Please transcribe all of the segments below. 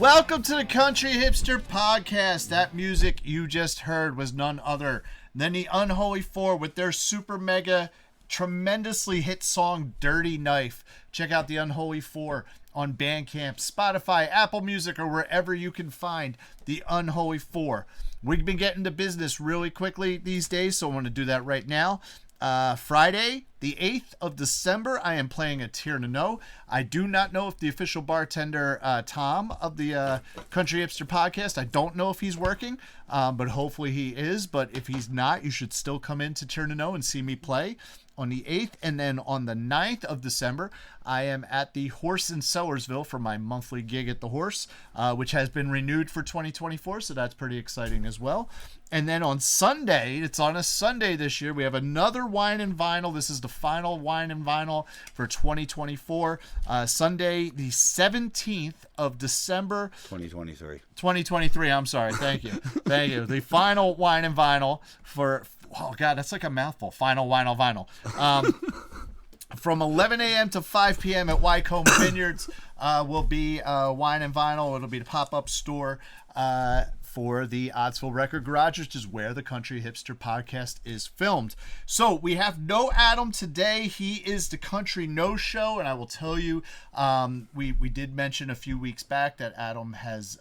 Welcome to the Country Hipster Podcast. That music you just heard was none other than the Unholy Four with their super mega tremendously hit song Dirty Knife. Check out the Unholy Four on Bandcamp, Spotify, Apple Music, or wherever you can find the Unholy Four. We've been getting to business really quickly these days, so I want to do that right now. Friday, the 8th of December, I am playing at Tir Na No. I do not know if the official bartender, Tom, of the Country Hipster Podcast, I don't know if he's working, but hopefully he is. But if he's not, you should still come in to Tir Na No and see me play on the 8th. And then on the 9th of December, I am at the Horse in Sellersville for my monthly gig at the Horse, which has been renewed for 2024, so that's pretty exciting as well. And then on Sunday, it's on a Sunday this year, we have another Wine and Vinyl. This is the final Wine and Vinyl for 2024. Sunday, the 17th of December. 2023, I'm sorry. Thank you. Thank you. The final Wine and Vinyl for, oh God, that's like a mouthful. Final Wine and Vinyl. From 11 a.m. to 5 p.m. at Wycombe Vineyards will be Wine and Vinyl. It'll be the pop-up store for the Oddsville Record Garage, which is where the Country Hipster Podcast is filmed. So we have no Adam today. He is the Country No Show, and I will tell you, we did mention a few weeks back that Adam has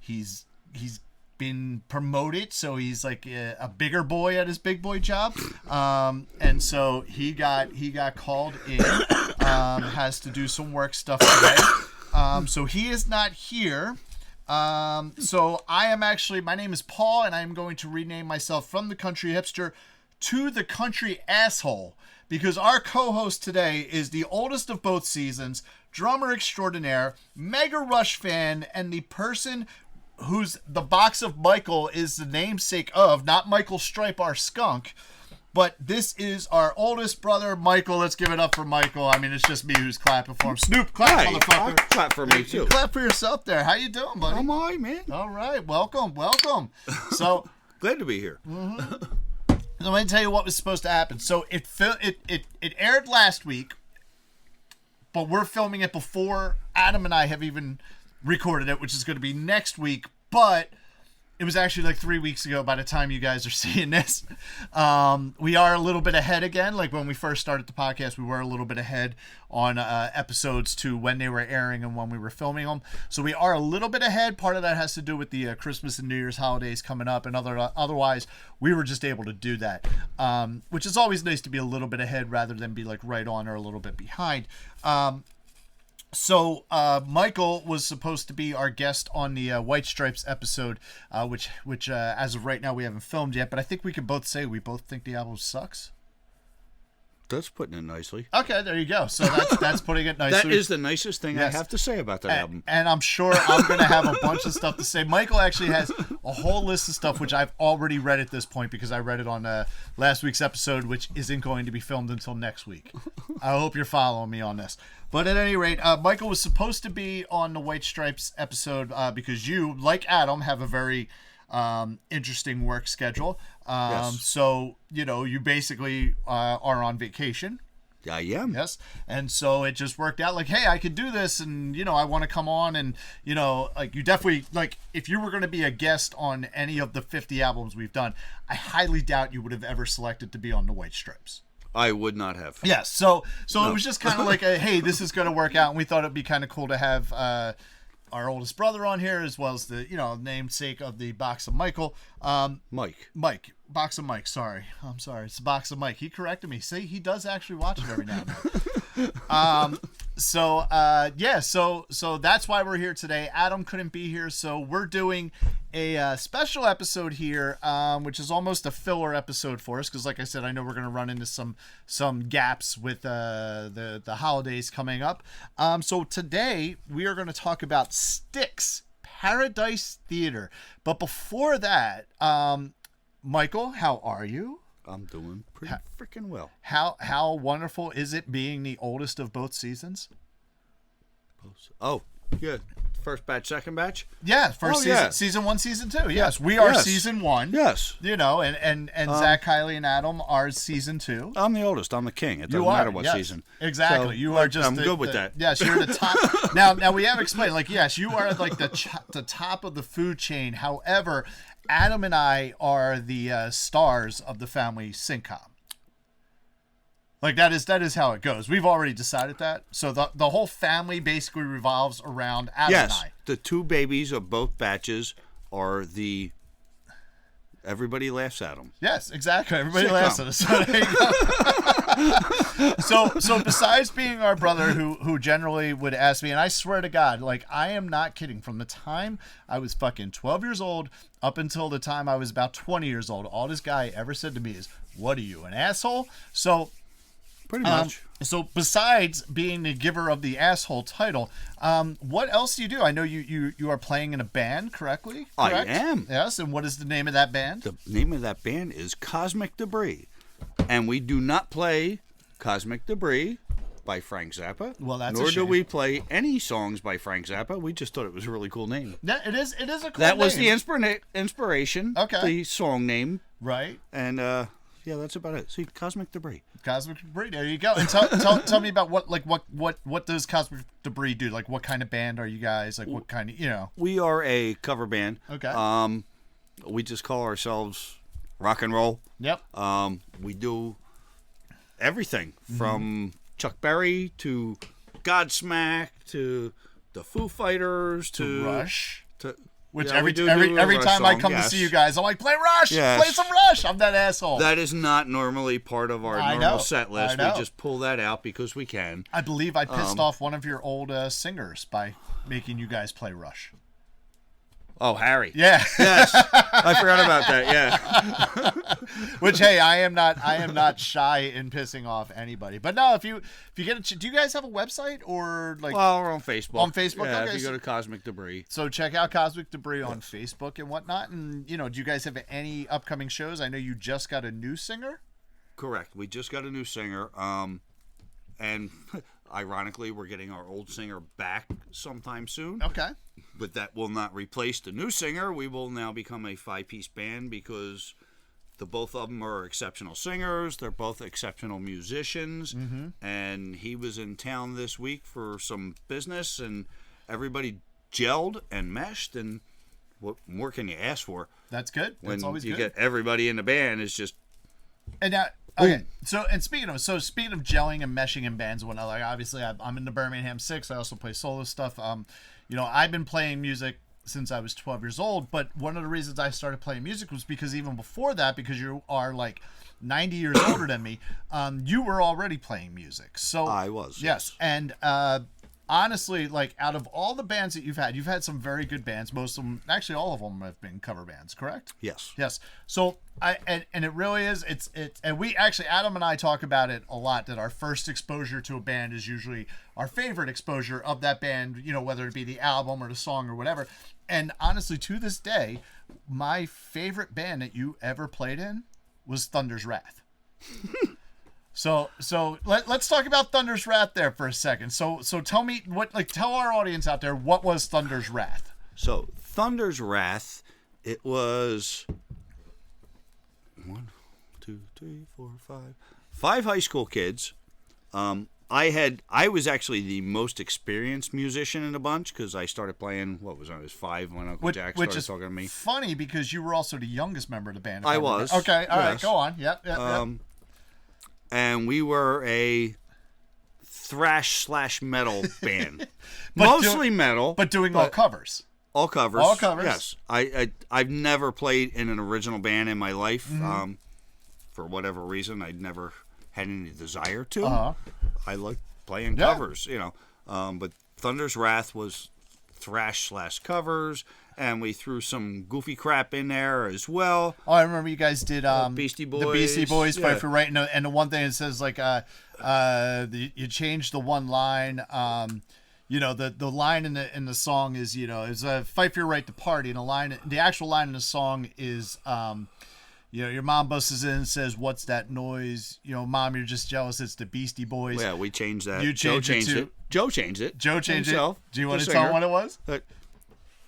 he's been promoted, so he's like a bigger boy at his big boy job, and so he got called in, has to do some work stuff today, so he is not here. So I am actually, my name is Paul, and I am going to rename myself from the Country Hipster to the Country Asshole, because our co-host today is the oldest of both seasons, drummer extraordinaire, Mega Rush fan, and the person who's the box of Michael is the namesake of, not Michael Stripe, our skunk, but this is our oldest brother, Michael. Let's give it up for Michael. I mean, it's just me who's clapping for him. Snoop, clap, motherfucker. Clap for me, too. You clap for yourself there. How you doing, buddy? I'm all right, man. All right. Welcome. So glad to be here. Mm-hmm. Let me tell you what was supposed to happen. So it aired last week, but we're filming it before Adam and I have even recorded it, which is going to be next week, but it was actually like 3 weeks ago by the time you guys are seeing this. We are a little bit ahead again. Like when we first started the podcast, we were a little bit ahead on episodes to when they were airing and when we were filming them. So we are a little bit ahead. Part of that has to do with the Christmas and New Year's holidays coming up, and otherwise we were just able to do that, which is always nice to be a little bit ahead rather than be like right on or a little bit behind. So Michael was supposed to be our guest on the White Stripes episode, which as of right now we haven't filmed yet, but I think we can both say we both think the album sucks. That's putting it nicely. Okay, there you go. So that's putting it nicely. That is the nicest thing I have to say about that album. And I'm sure I'm going to have a bunch of stuff to say. Michael actually has a whole list of stuff, which I've already read at this point because I read it on last week's episode, which isn't going to be filmed until next week. I hope you're following me on this. But at any rate, Michael was supposed to be on the White Stripes episode because you, like Adam, have a very interesting work schedule. Yes. So, you basically are on vacation. I am. Yes. And so it just worked out like, hey, I could do this, and, I want to come on, and, like, you definitely, like, if you were going to be a guest on any of the 50 albums we've done, I highly doubt you would have ever selected to be on the White Stripes. I would not have. Yes. So no. It was just kind of like hey, this is going to work out, and we thought it'd be kind of cool to have our oldest brother on here, as well as the namesake of the Box of Michael. Mike. Box of Mike. Sorry, I'm sorry. It's the Box of Mike. He corrected me. See, he does actually watch it every now and then. So that's why we're here today. Adam couldn't be here, so we're doing a special episode here, which is almost a filler episode for us, because like I said, I know we're going to run into some gaps with the holidays coming up. So today we are going to talk about Styx, Paradise Theater. But before that, Michael, how are you? I'm doing pretty freaking well. How wonderful is it being the oldest of both seasons? Oh, yeah. first batch, second batch. Yeah, first Oh, season, yeah. season 1, season 2. Yes, we are Yes. season 1. Yes. You know, and Zach, Kylie, and Adam are season 2. I'm the oldest. I'm the king. It doesn't You are, matter what yes. season. Exactly. So, You are just. I'm good with that. Yes, you're the top. Now we have explained. Like, yes, you are like the top of the food chain. However, Adam and I are the stars of the family sitcom. Like that is how it goes. We've already decided that. So the whole family basically revolves around Adam and Yes, I. the two babies of both batches are the. Everybody laughs at them. Yes, exactly. Everybody Sitcom. laughs at us. So, there you go. so besides being our brother who generally would ask me, and I swear to God, like I am not kidding, from the time I was fucking 12 years old up until the time I was about 20 years old, all this guy ever said to me is, "What are you, an asshole?" So Pretty much. So besides being the giver of the asshole title, what else do you do? I know you are playing in a band, correctly? I Correct? am. Yes, and what is the name of that band? The name of that band is Cosmic Debris. And we do not play Cosmic Debris by Frank Zappa. Well, that's a nor do shame. we play any songs by Frank Zappa. We just thought it was a really cool name. Yeah, it is a cool That was the name. inspiration. Okay. The song name. Right. And yeah, that's about it. See, Cosmic Debris. Cosmic Debris. There you go. And tell me about what does Cosmic Debris do? Like, what kind of band are you guys? Like, what kind of, you know? We are a cover band. Okay. We just call ourselves rock and roll. Yep. We do everything Mm-hmm. from Chuck Berry to Godsmack to the Foo Fighters to Rush. Which Yeah, we do every do a Rush time I song, come to yes. see you guys, I'm like, play Rush, Yes. play some Rush. I'm that asshole. That is not normally part of our I normal know, set list. I know. We just pull that out because we can. I believe I pissed off one of your old singers by making you guys play Rush. Oh, Harry. Yeah. Yes. I forgot about that. Yeah. Which, hey, I am not shy in pissing off anybody. But no, if you get do you guys have a website or like? Well, we're on Facebook. On Facebook? Yeah, Okay, if you so- go to Cosmic Debris. So check out Cosmic Debris on Facebook and whatnot. And do you guys have any upcoming shows? I know you just got a new singer. Correct. We just got a new singer. And ironically, we're getting our old singer back sometime soon. Okay. But that will not replace the new singer. We will now become a 5-piece band because the both of them are exceptional singers. They're both exceptional musicians. Mm-hmm. And he was in town this week for some business, and everybody gelled and meshed. And what more can you ask for? That's good. When That's always you good. get everybody in the band, it's just And now, okay. So speaking of gelling and meshing in bands and whatnot, like obviously I'm in the Birmingham Six. I also play solo stuff. I've been playing music since I was 12 years old. But one of the reasons I started playing music was because even before that, because you are like 90 years older than me, you were already playing music. So I was. Yes, and honestly, like out of all the bands that you've had some very good bands. Most of them, actually, all of them have been cover bands. Correct? Yes. Yes. So and it really is. It's and we actually Adam and I talk about it a lot. That our first exposure to a band is usually our favorite exposure of that band. Whether it be the album or the song or whatever. And honestly, to this day, my favorite band that you ever played in was Thunder's Wrath. So let's talk about Thunder's Wrath there for a second. So tell me tell our audience out there, what was Thunder's Wrath? So Thunder's Wrath, it was 1, 2, 3, 4, 5 high school kids. I was actually the most experienced musician in the bunch because I started playing. I was 5 when Uncle Jack started talking to me. Funny because you were also the youngest member of the band. if I remember. was. Okay, all right, Yes. go on. Yep. And we were a thrash/metal band, But mostly metal, But doing all covers. all covers. All covers. Yes, I've never played in an original band in my life. Mm-hmm. For whatever reason, I'd never had any desire to. Uh-huh. I like playing Yeah. covers, But Thunder's Wrath was thrash/covers, and we threw some goofy crap in there as well. Oh, I remember you guys did Beastie the Beastie Boys Boys, Fight yeah. for Right, and the one thing it says like you changed the one line. The line in the song is is a fight for your right to party, and the actual line in the song is your mom busts in and says, "What's that noise?" Mom, you're just jealous. It's the Beastie Boys. Yeah, we changed that. You changed it too. Joe changed it. Joe changed himself, it. Do you want to the tell singer. him what it was?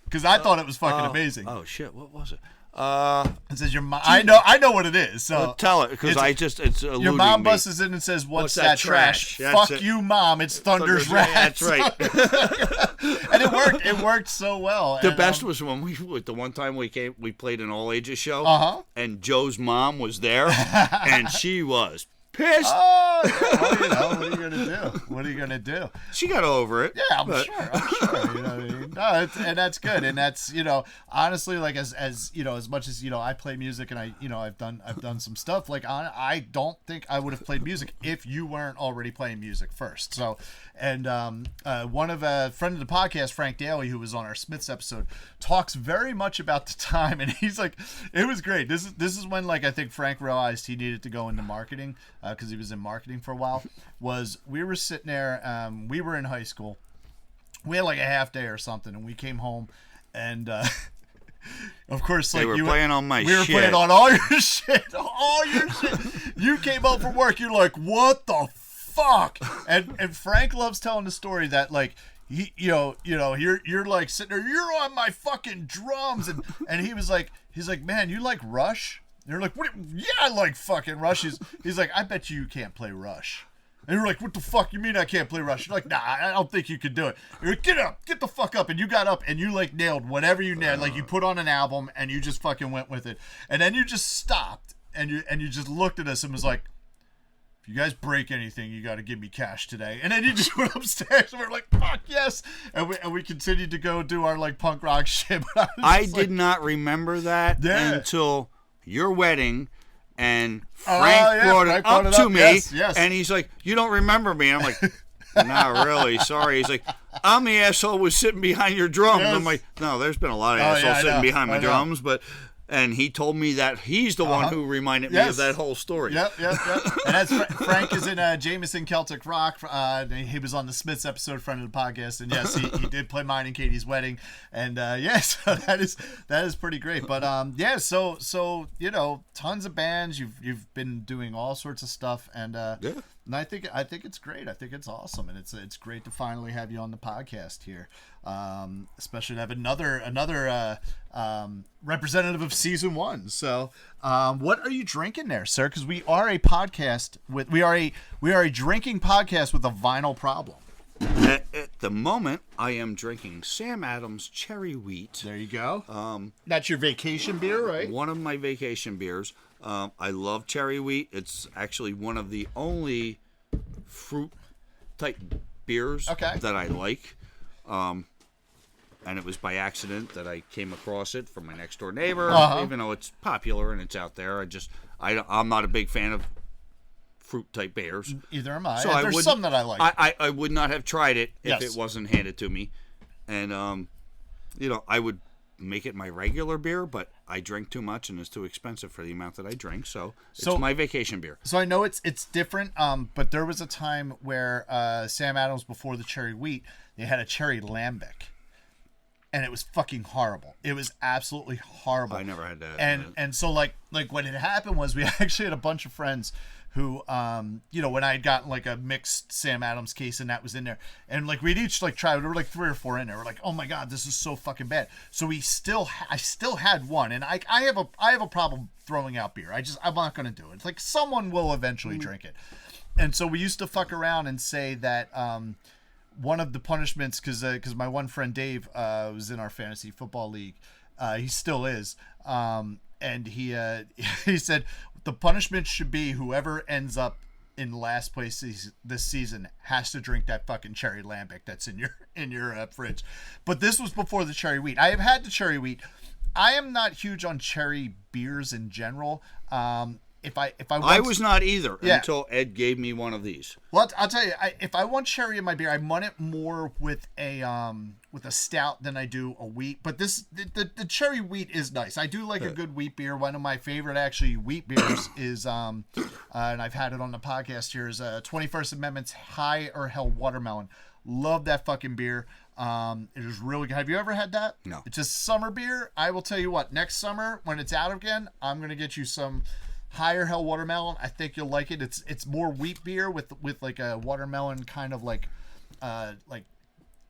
Because I thought it was fucking amazing. Oh shit! What was it? It says your mom. I know what it is. So tell it because it's eluding your mom me. busts in and says, "What's that trash?" Fuck it. you, Mom. It's Thunder's Rats. That's right. And it worked. It worked so well. The best was when the one time we played an all ages show, and Joe's mom was there, and she was pissed. Oh, yeah, what are you gonna do? What are you gonna do? She got over it. Yeah, I'm sure. You know what I mean? No, and that's good. And that's honestly, like as much as I play music and I've done some stuff. Like I don't think I would have played music if you weren't already playing music first. So, and one of a friend of the podcast, Frank Daly, who was on our Smiths episode, talks very much about the time, and he's like, it was great. This is when like I think Frank realized he needed to go into marketing. Because he was in marketing for a while, we were sitting there, we were in high school, we had like a half day or something, and we came home, and of course, like we were playing on my shit. We were playing on all your shit, You came home from work, you're like, what the fuck? And Frank loves telling the story that like, you're like sitting there, you're on my fucking drums, and he's like, man, you like Rush? And you're like, what? Yeah, I like fucking Rush. He's like, I bet you can't play Rush. And you're like, what the fuck you mean I can't play Rush? You're like, nah, I don't think you can do it. You're like, get up, get the fuck up. And you got up and you like nailed whatever you nailed. Like you put on an album and you just fucking went with it. And then you just stopped and you just looked at us and was like, if you guys break anything, you got to give me cash today. And then you just went upstairs and we were like, fuck yes. And we continued to go do our like punk rock shit. But I did not remember that until your wedding, and Frank brought it up to me, yes. And he's like, you don't remember me? And I'm like, not really, sorry. He's like, I'm the asshole who was sitting behind your drums. Yes. I'm like, no, there's been a lot of assholes sitting behind my drums, and he told me that he's the one who reminded me of that whole story. Yep. And that's Frank is in Jameson Celtic Rock. He was on the Smiths episode, friend of the podcast, and yes, he did play mine in Katie's wedding. And so that is pretty great. But so tons of bands. You've been doing all sorts of stuff, and and I think it's great. I think it's awesome, and it's great to finally have you on the podcast here, especially to have another representative of season 1. So, what are you drinking there, sir? Because we are a podcast we are a drinking podcast with a vinyl problem. At the moment, I am drinking Sam Adams Cherry Wheat. There you go. That's your vacation beer, right? One of my vacation beers. I love cherry wheat. It's actually one of the only fruit type beers that I like. And it was by accident that I came across it from my next door neighbor. Even though it's popular and it's out there, I'm not a big fan of fruit type beers. Either am I. So there's some that I like. I would not have tried it if it wasn't handed to me. And I would make it my regular beer, but I drink too much and it's too expensive for the amount that I drink, so it's my vacation beer. So I know it's different, but there was a time where Sam Adams, before the cherry wheat, they had a cherry lambic, and it was fucking horrible. It was absolutely horrible. I never had that. And so like what had happened was we actually had a bunch of friends who, when I had gotten like a mixed Sam Adams case and that was in there, and like we'd each like try, there were like 3 or 4 in there. We're like, oh my god, this is so fucking bad. So I still had one, and I have a problem throwing out beer. I'm not gonna do it. It's like someone will eventually drink it, and so we used to fuck around and say that one of the punishments, because my one friend Dave was in our fantasy football league, he still is, and he said the punishment should be whoever ends up in last place this season has to drink that fucking cherry lambic that's in your fridge. But this was before the cherry wheat. I have had the cherry wheat. I am not huge on cherry beers in general. I was not either until Ed gave me one of these. Well, I'll tell you, if I want cherry in my beer, I want it more with a stout than I do a wheat. But the cherry wheat is nice. I do like a good wheat beer. One of my favorite actually wheat beers is and I've had it on the podcast here, is 21st Amendment's High or Hell Watermelon. Love that fucking beer. It is really good. Have you ever had that? No. It's a summer beer. I will tell you what, next summer when it's out again, I'm going to get you some Higher Hell Watermelon. I think you'll like it. It's more wheat beer with like a watermelon kind of like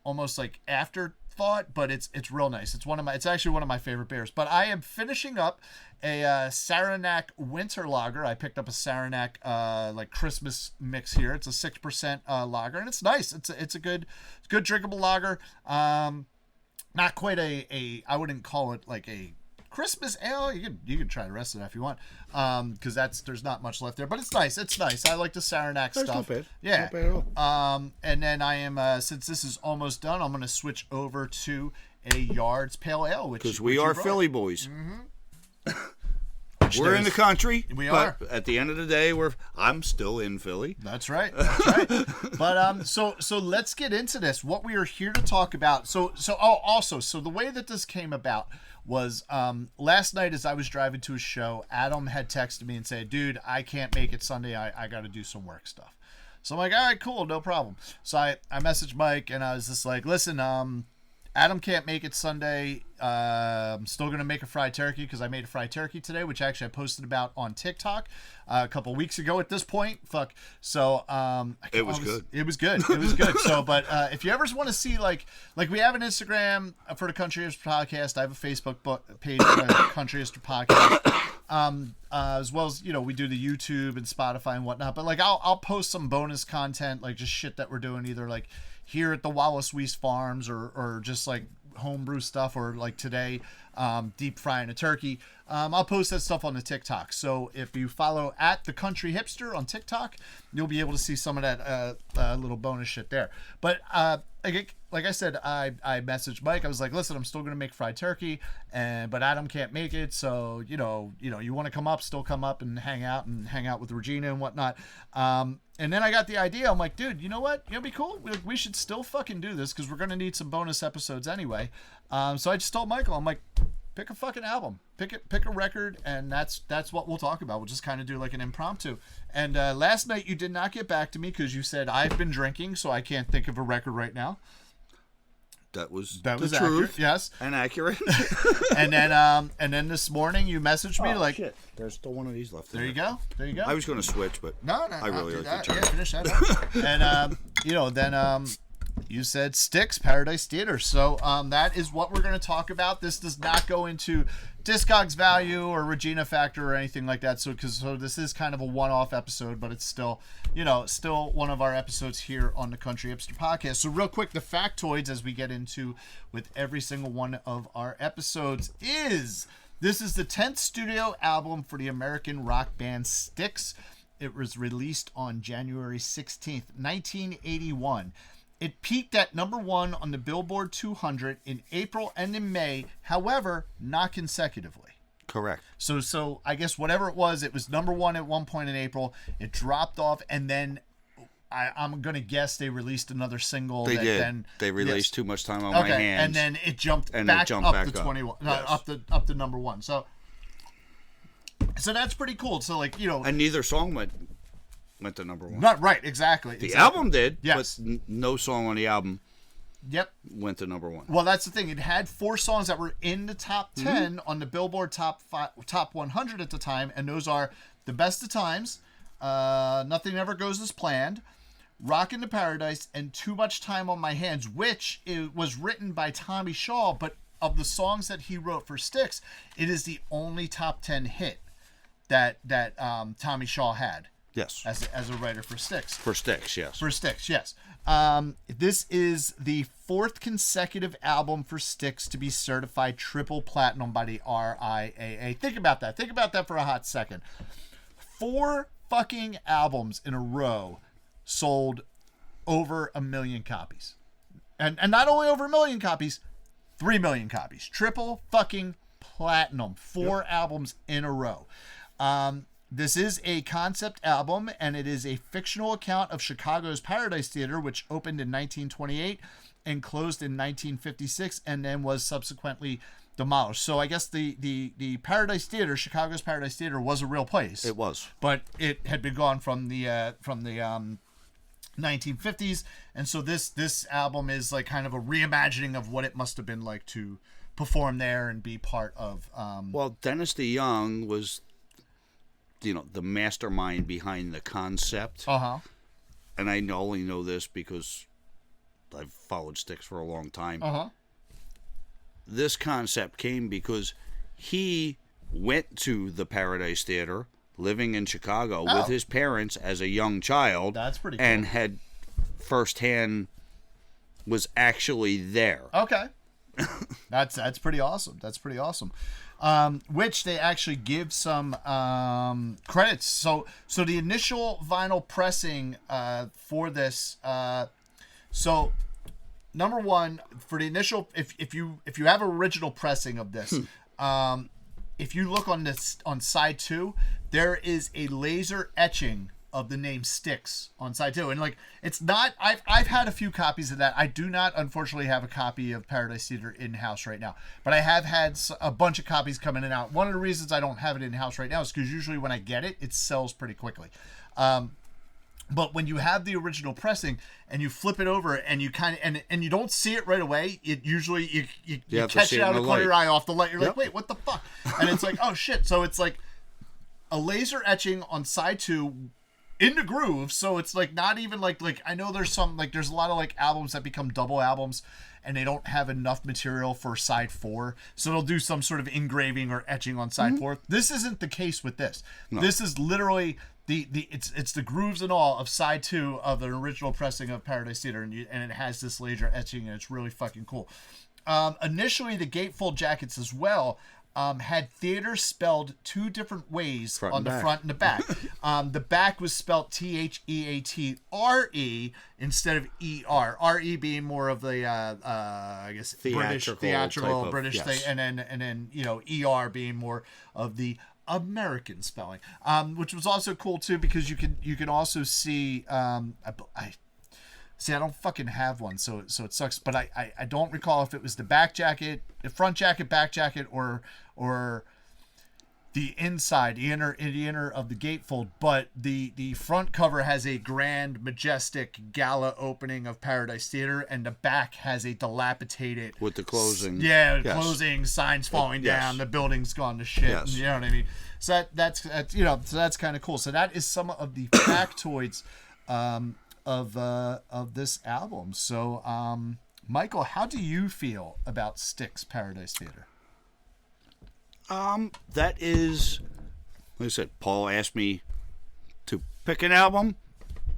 almost like afterthought, but it's real nice. It's actually one of my favorite beers. But I am finishing up a Saranac Winter Lager. I picked up a Saranac like Christmas mix here. It's a 6% lager, and it's nice. It's a good drinkable lager. Not quite a I wouldn't call it like a Christmas ale. You can try the rest of that if you want, because there's not much left there, but it's nice. It's nice. I like the Saranac stuff. Not bad. Yeah. Not bad at all. And then I am since this is almost done, I'm going to switch over to a Yards Pale Ale, because we are Philly boys. Mm-hmm. We're in the country. We but are. At the end of the day, I'm still in Philly. That's right. That's right. But so let's get into this. What we are here to talk about. So the way that this came about was last night as I was driving to a show, Adam had texted me and said, "Dude, I can't make it Sunday. I got to do some work stuff." So I'm like, "All right, cool, no problem." So I messaged Mike and I was just like, "Listen, Adam can't make it Sunday. I'm still going to make a fried turkey because I made a fried turkey today, which actually I posted about on TikTok a couple weeks ago at this point. Fuck. So it was good. It was good. It was good. So, but if you ever want to see, like we have an Instagram for the Country History Podcast. I have a Facebook page for the Country History Podcast. As well as, we do the YouTube and Spotify and whatnot. But like I'll post some bonus content, like just shit that we're doing either like here at the Wallace Weiss Farms or just like homebrew stuff, or like today, deep frying a turkey. I'll post that stuff on the TikTok. So if you follow at the Country Hipster on TikTok, you'll be able to see some of that little bonus shit there. But like I said, I messaged Mike. I was like, "Listen, I'm still gonna make fried turkey, but Adam can't make it. So you want to come up, still come up and hang out with Regina and whatnot." And then I got the idea. I'm like, "Dude, you know what? It'll be cool. We should still fucking do this because we're gonna need some bonus episodes anyway." So I just told Michael, I'm like, "Pick a fucking album, pick a record, and that's what we'll talk about. We'll just kind of do like an impromptu." And last night you did not get back to me because you said I've been drinking, so I can't think of a record right now. That was the truth. Accurate, yes, and accurate. and then this morning you messaged me like, shit. There's still one of these left. There you go. I was going to switch, but no, I really like that. the turkey. Yeah, finish that up. And then you said Styx, Paradise Theater. So that is what we're going to talk about. This does not go into Discogs value or Regina factor or anything like that. So this is kind of a one-off episode, but it's still one of our episodes here on the Country Hipster Podcast. So real quick, the factoids as we get into with every single one of our episodes is this is the 10th studio album for the American rock band Styx. It was released on January 16th, 1981. It peaked at number 1 on the Billboard 200 in April and in May, however, not consecutively. Correct. So I guess whatever it was number 1 at one point in April. It dropped off, and then I'm going to guess they released another single. They did. They released Too Much Time on My Hands. And then it jumped back up to 21, yes. up to number 1. So that's pretty cool. So and neither song went to number 1. Not right, exactly. The album did, yes, but no song on the album. Yep. Went to number 1. Well, that's the thing. It had 4 songs that were in the top 10 on the Billboard top 100 at the time, and those are "The Best of Times," "Nothing Ever Goes as Planned," "Rockin' to Paradise," and "Too Much Time on My Hands," which was written by Tommy Shaw, but of the songs that he wrote for Styx, it is the only top 10 hit that Tommy Shaw had. Yes. As a writer for Styx. For Styx, yes. For Styx, yes. This is the 4th consecutive album for Styx to be certified triple platinum by the RIAA. Think about that. Think about that for a hot second. 4 fucking albums in a row sold over 1 million copies. And not only over 1 million copies, 3 million copies. Triple fucking platinum. 4 albums in a row. This is a concept album, and it is a fictional account of Chicago's Paradise Theater, which opened in 1928 and closed in 1956, and then was subsequently demolished. So I guess the Paradise Theater, Chicago's Paradise Theater, was a real place. It was, but it had been gone from the 1950s, and so this album is like kind of a reimagining of what it must have been like to perform there and be part of. Well, Dennis DeYoung was, the mastermind behind the concept. And I only know this because I've followed Styx for a long time. This concept came because he went to the Paradise Theater, living in Chicago with his parents as a young child. That's pretty cool. And had firsthand was actually there. Okay. That's pretty awesome. That's pretty awesome. Which they actually give some credits. So the initial vinyl pressing for this. So number one, for the initial, if you have original pressing of this, if you look on side 2, there is a laser etching of the name Styx on side 2, and like it's not. I've had a few copies of that. I do not, unfortunately, have a copy of Paradise Theater in house right now, but I have had a bunch of copies come in and out. One of the reasons I don't have it in house right now is because usually when I get it, it sells pretty quickly. But when you have the original pressing and you flip it over and you kind of and you don't see it right away, it usually you catch it out of the corner of your eye off the light. You're like, wait, what the fuck? And it's like, oh shit. So it's like a laser etching on side 2 in the groove. So it's like not even like I know there's a lot of like albums that become double albums and they don't have enough material for side 4, so they'll do some sort of engraving or etching on side 4. This isn't the case with this. No. This is literally it's the grooves and all of side 2 of the original pressing of Paradise Theater, and it has this laser etching, and it's really fucking cool. Initially, the gatefold jackets as well had theater spelled 2 different ways on the front and the back. The back was spelled THEATRE instead of ER. RE being more of the I guess theatrical British thing, and then ER being more of the American spelling, which was also cool too, because you can also see I don't fucking have one, so it sucks, but I don't recall if it was the back jacket, the front jacket, back jacket, or the inside, the inner of the gatefold, but the front cover has a grand, majestic gala opening of Paradise Theater, and the back has a dilapidated with the closing. Closing, signs falling down, the building's gone to shit. You know what I mean? So that's kind of cool. So that is some of the factoids of this album. So Michael, how do you feel about Styx Paradise Theater? That is, like I said, Paul asked me to pick an album,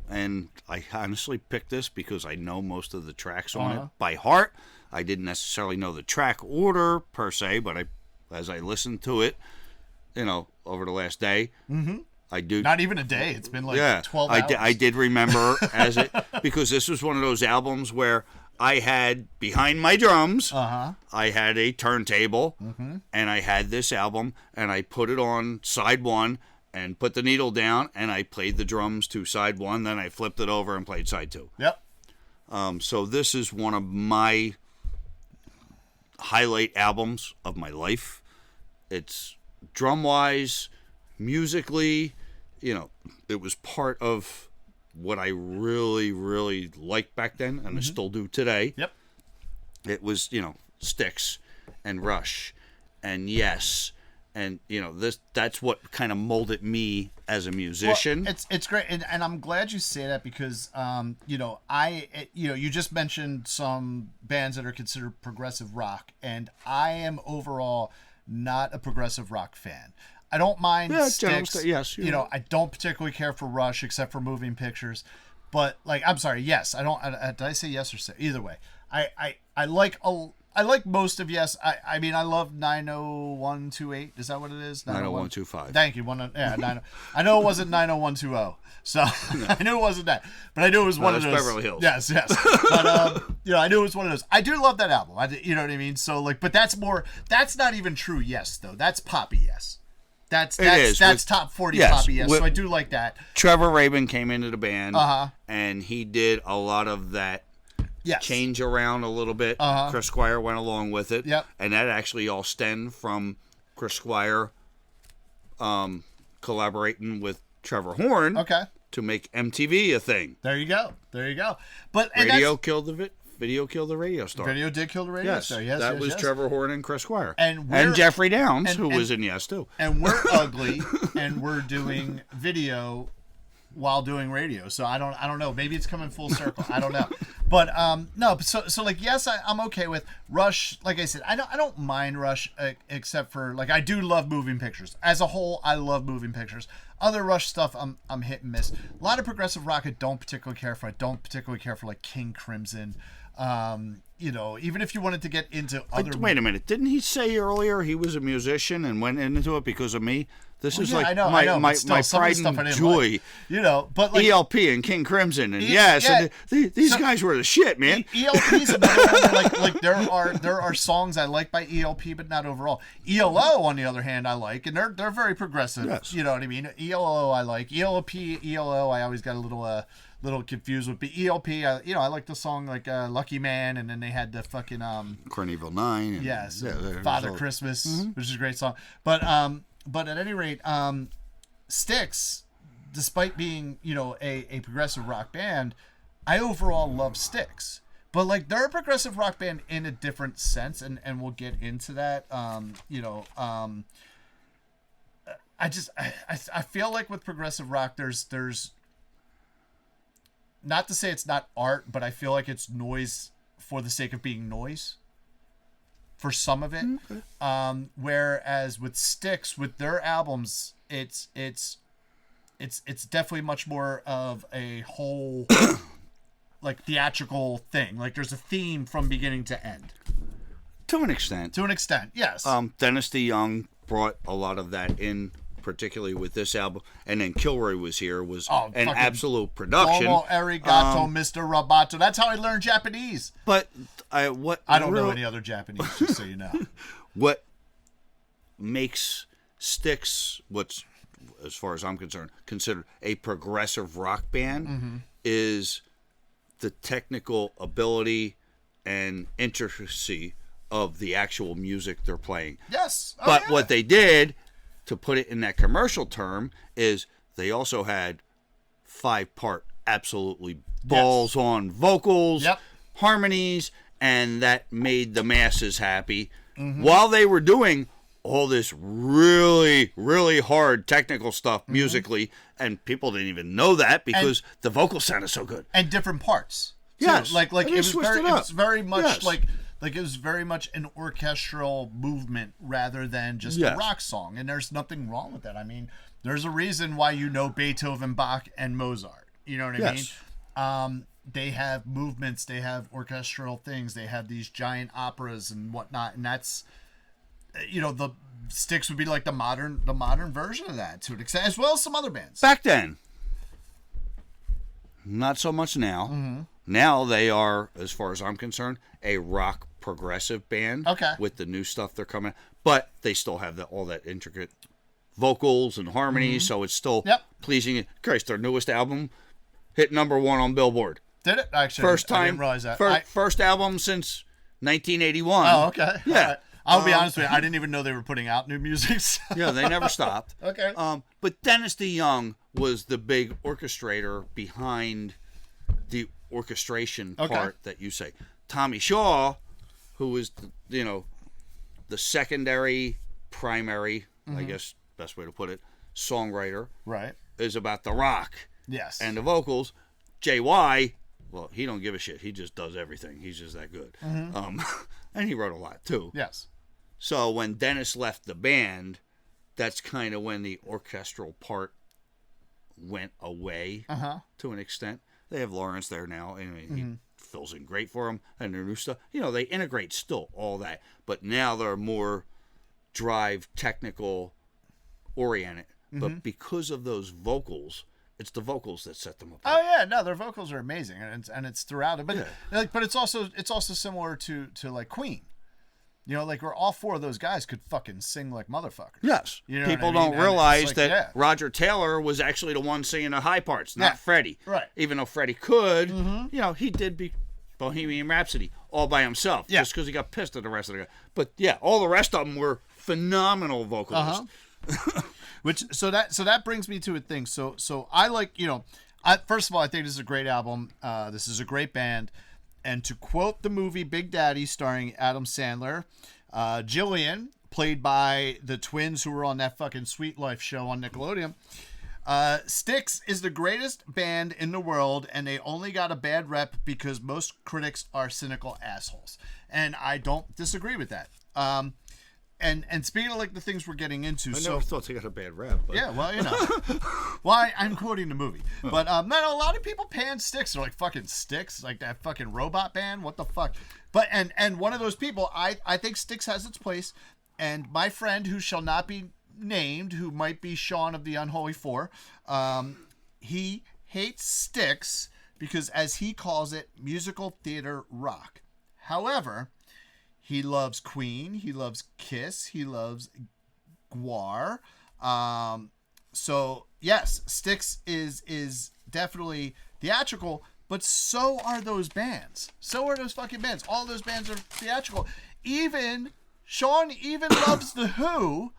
and I honestly picked this because I know most of the tracks on it by heart. I didn't necessarily know the track order per se, but as I listened to it, over the last day, I do. Not even a day. It's been like 12 hours. I did remember because this was one of those albums where I had behind my drums, I had a turntable, and I had this album, and I put it on side 1 and put the needle down, and I played the drums to side 1, then I flipped it over and played side 2. Yep. So this is one of my highlight albums of my life. It's drum-wise, musically, it was part of what I really, really liked back then, and I still do today. Yep. It was, Styx and Rush and Yes, and that's what kind of molded me as a musician. Well, it's great, and I'm glad you say that because you just mentioned some bands that are considered progressive rock, and I am overall not a progressive rock fan. I don't mind Styx. Yes, I don't particularly care for Rush except for moving pictures. But I'm sorry, Yes. I don't. Did I say Yes or say either way? I like most of Yes. I mean I love 90128. Is that what it is? 90125. Thank you. 90. I know it wasn't 90120. So I knew it wasn't that, but I knew it was one of those. Beverly Hills. Yes. But I knew it was one of those. I do love that album. You know what I mean? So but that's not even true Yes though. That's poppy Yes. That's top 40 poppy Yes. So I do like that. Trevor Rabin came into the band, and he did a lot of that. Yes. Change around a little bit. Chris Squire went along with it. Yep. And that actually all stemmed from Chris Squire collaborating with Trevor Horn. Okay. to make MTV a thing. There you go. But Video killed the radio star. Video did kill the radio star. Yes, that was Trevor Horn and Chris Squire. And Jeffrey Downs, who was in Yes too. And we're ugly, and we're doing video while doing radio. So I don't know. Maybe it's coming full circle. I don't know. But no. So like, yes, I'm okay with Rush. Like I said, I don't mind Rush, except for like, I do love moving pictures. As a whole, I love moving pictures. Other Rush stuff, I'm hit and miss. A lot of progressive rock I don't particularly care for. I don't particularly care for like King Crimson. Even if you wanted to get into other... Wait a minute. Didn't he say earlier he was a musician and went into it because of me? This is I know, my still, pride and joy. Like, but like... ELP and King Crimson and and these guys were the shit, man. ELP's another one. Like there are songs I like by ELP, but not overall. ELO, on the other hand, I like, and they're very progressive. Yes. You know what I mean? ELO I like. ELP, ELO, I always got a little confused with. But ELP, I like the song like Lucky Man, and then they had the fucking Carnival 9. And, yes, Father Christmas, which is a great song. But at any rate, Styx, despite being a progressive rock band, I overall love Styx. But like, they're a progressive rock band in a different sense, and we'll get into that. I feel like with progressive rock, there's not to say it's not art, but I feel like it's noise for the sake of being noise for some of it. Okay. Whereas with Styx, with their albums, it's definitely much more of a whole like theatrical thing. Like, there's a theme from beginning to end. To an extent, yes. Dennis DeYoung brought a lot of that in, particularly with this album, and then Kilroy was an absolute production. Domo arigato, Mr. Roboto. That's how I learned Japanese. But I don't know any other Japanese, just so you know. What makes Styx, what's, as far as I'm concerned, considered a progressive rock band is the technical ability and intricacy of the actual music they're playing. Yes. But what they did, to put it in that commercial term, is they also had 5-part absolutely balls on vocals, harmonies, and that made the masses happy while they were doing all this really, really hard technical stuff musically, and people didn't even know that because the vocals sounded so good. And different parts. Yes. Like it was very much like it was very much an orchestral movement rather than just a rock song. And there's nothing wrong with that. I mean, there's a reason why Beethoven, Bach, and Mozart. You know what I mean? They have movements, they have orchestral things, they have these giant operas and whatnot, and that's, the Styx would be like the modern version of that to an extent, as well as some other bands. Back then, not so much now. Now they are, as far as I'm concerned, a rock progressive band. Okay. With the new stuff they're coming, but they still have all that intricate vocals and harmonies, so it's still pleasing. Christ, their newest album hit #1 on Billboard. Did it? Actually, first time. I didn't realize that. First album since 1981. Oh, okay. Yeah. Right. I'll be honest with you, I didn't even know they were putting out new music. Yeah, they never stopped. Okay. But Dennis DeYoung was the big orchestrator behind the orchestration part that you say. Tommy Shaw, who was the secondary, primary, I guess best way to put it, songwriter, right, is about the rock. Yes. And the vocals. JY, well, he don't give a shit. He just does everything. He's just that good. And he wrote a lot too. Yes. So when Dennis left the band, that's kind of when the orchestral part went away to an extent. They have Lawrence there now, and he fills in great for them, and their new stuff. They integrate still all that, but now they're more drive, technical, oriented. But because of those vocals, it's the vocals that set them apart. Oh yeah, no, their vocals are amazing, and it's throughout it. But but it's also similar to like Queen. Like, where all 4 of those guys could fucking sing like motherfuckers. Yes. People don't realize that Roger Taylor was actually the one singing the high parts, not Freddie. Right. Even though Freddie could, he did Bohemian Rhapsody all by himself, just because he got pissed at the rest of the guys. But all the rest of them were phenomenal vocalists. That brings me to a thing. So I like, first of all, I think this is a great album. This is a great band. And to quote the movie Big Daddy starring Adam Sandler, Jillian, played by the twins who were on that fucking Sweet Life show on Nickelodeon, Styx is the greatest band in the world, and they only got a bad rep because most critics are cynical assholes. And I don't disagree with that. And speaking of like the things we're getting into, I never thought they got a bad rap. But. Yeah, well, I'm quoting the movie, but no, a lot of people pan Styx. They're like fucking Styx, like that fucking robot band. What the fuck? But and one of those people, I think Styx has its place. And my friend, who shall not be named, who might be Sean of the Unholy Four, he hates Styx because, as he calls it, musical theater rock. However, he loves Queen. He loves Kiss. He loves Gwar. So yes, Styx is definitely theatrical, but so are those bands. So are those fucking bands. All those bands are theatrical. Even Sean loves the Who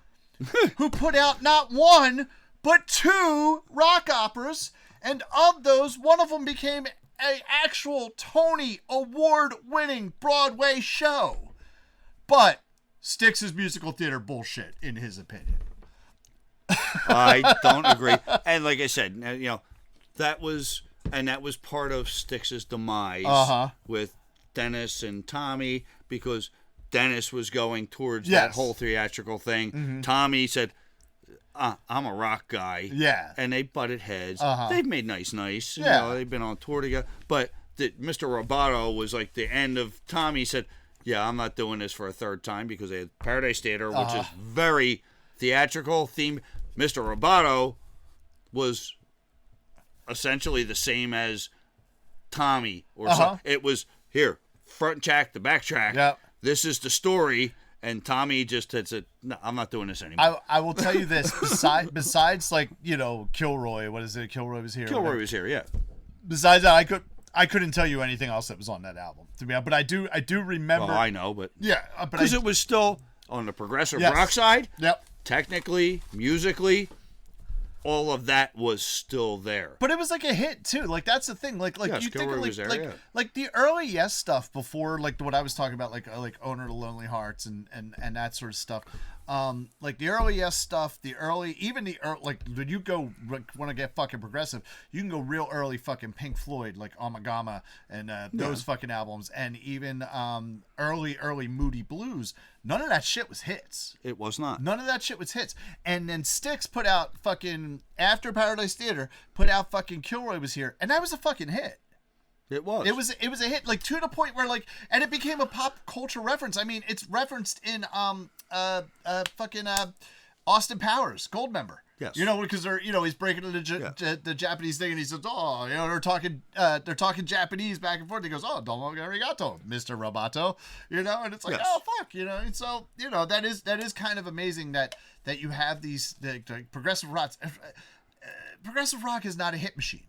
put out not one but 2 rock operas, and of those, one of them became an actual Tony Award-winning Broadway show. But Styx is musical theater bullshit, in his opinion. I don't agree. And like I said, that was part of Styx's demise with Dennis and Tommy, because Dennis was going towards that whole theatrical thing. Mm-hmm. Tommy said, I'm a rock guy. Yeah. And they butted heads. They've made nice. Yeah. They've been on tour together. But Mr. Roboto was like the end of Tommy said, yeah, I'm not doing this for a third time, because they had Paradise Theater, which is very theatrical theme. Mr. Roboto was essentially the same as Tommy, or so. It was here, front track to back track. Yep. This is the story, and Tommy just had said, "No, I'm not doing this anymore." I will tell you this: besides like Kilroy, what is it? Kilroy was here. Kilroy was here, yeah. Besides that, I couldn't tell you anything else that was on that album, to be honest. But I do remember. Well, I know, but yeah, because it was still on the progressive rock side. Yep. Technically, musically, all of that was still there. But it was like a hit too. Like that's the thing. Like yes, you think of was there, like the early Yes stuff before like what I was talking about, like Owner to Lonely Hearts and that sort of stuff. Like the early Yes stuff, like when you go want to get fucking progressive, you can go real early fucking Pink Floyd, like Amagama and those fucking albums, and even early Moody Blues. None of that shit was hits. It was not. None of that shit was hits. And then Styx put out fucking after Paradise Theater, put out fucking Kilroy Was Here, and that was a fucking hit. It was. It was a hit, like to the point where like, and it became a pop culture reference. I mean, it's referenced in fucking Austin Powers, Goldmember. Yes. Because they're he's breaking the Japanese thing, and he says, they're talking Japanese back and forth. He goes, domo arigato, Mr. Roboto, and it's like, oh fuck, and so that is kind of amazing that you have these progressive rocks. Progressive rock is not a hit machine.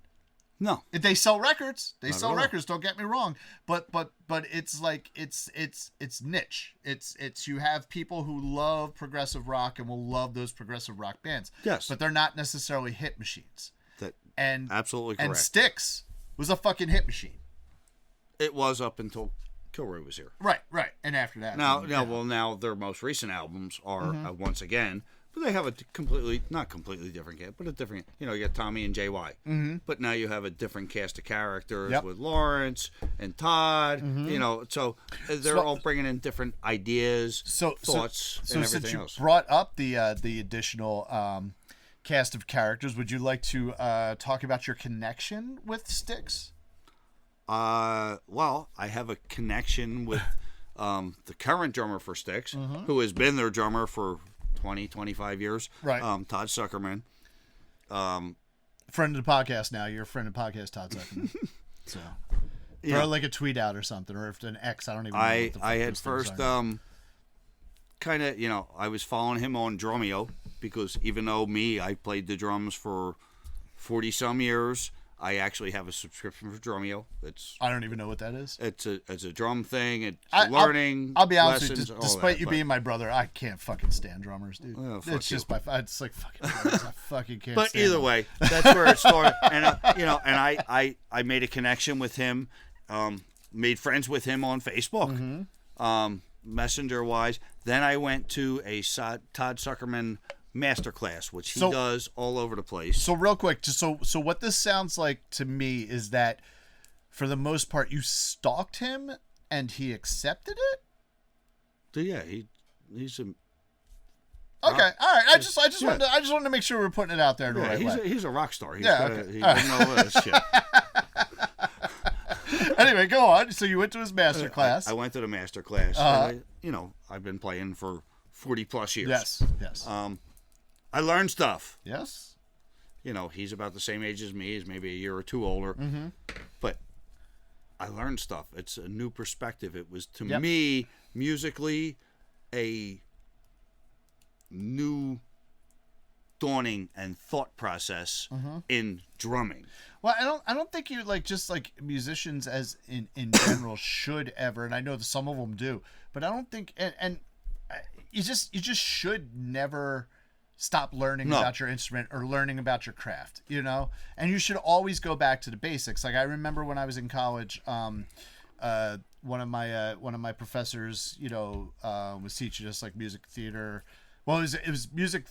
No, they sell records. They Not sell at all. records. Don't get me wrong, but it's like it's niche. It's you have people who love progressive rock and will love those progressive rock bands. Yes, but they're not necessarily hit machines. Absolutely correct. And Styx was a fucking hit machine. It was up until Kilroy Was Here. Right, and after that. Now their most recent albums are once again. But they have a not completely different cast, but a different, you got Tommy and JY. Mm-hmm. But now you have a different cast of characters with Lawrence and Todd, so they're all bringing in different ideas, thoughts, and everything since you else. Brought up the additional cast of characters, would you like to talk about your connection with Styx? Well, I have a connection with the current drummer for Styx, who has been their drummer for 20, 25 years. Right. Todd Zuckerman. Friend of the podcast now. You're a friend of the podcast, Todd Zuckerman. So, throw like a tweet out or something, or if an X, I don't even know. I had first, kind of, I was following him on Drumeo, because even though I played the drums for 40 some years, I actually have a subscription for Drumeo. I don't even know what that is. It's a drum thing. It's learning. I'll be honest lessons, with you. Despite you being my brother, I can't fucking stand drummers, dude. Oh, it's just my. It's like fucking drummers. I fucking can't. But stand either them. way, that's where it started. And I made a connection with him. Made friends with him on Facebook, messenger wise. Then I went to a Todd Suckerman masterclass, which he does all over the place. So real quick, just so what this sounds like to me is that for the most part you stalked him and he accepted it. So yeah, he's a okay. All right. I just wanted to make sure we're putting it out there in the right way. He's a rock star. He okay. doesn't know all this shit. Anyway, go on. So you went to his master class. I went to the master class. I've been playing for 40 plus years. Yes. I learned stuff. Yes. He's about the same age as me. He's maybe a year or two older. Mm-hmm. But I learned stuff. It's a new perspective. It was, to me, musically, a new dawning and thought process in drumming. Well, I don't think you just musicians as in general should ever, and I know that some of them do, but I don't think and you just should never stop learning about your instrument or learning about your craft, and you should always go back to the basics. Like I remember when I was in college, one of my professors, was teaching us music theater. Well, it was music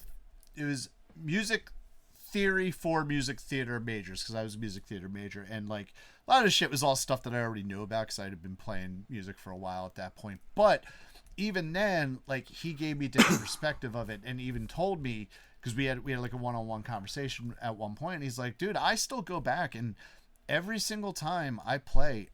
theory for music theater majors, because I was a music theater major, and a lot of the shit was all stuff that I already knew about because I had been playing music for a while at that point. But even then, he gave me a different perspective of it, and even told me, because we had a one-on-one conversation at one point, and he's like, dude, I still go back and every single time I play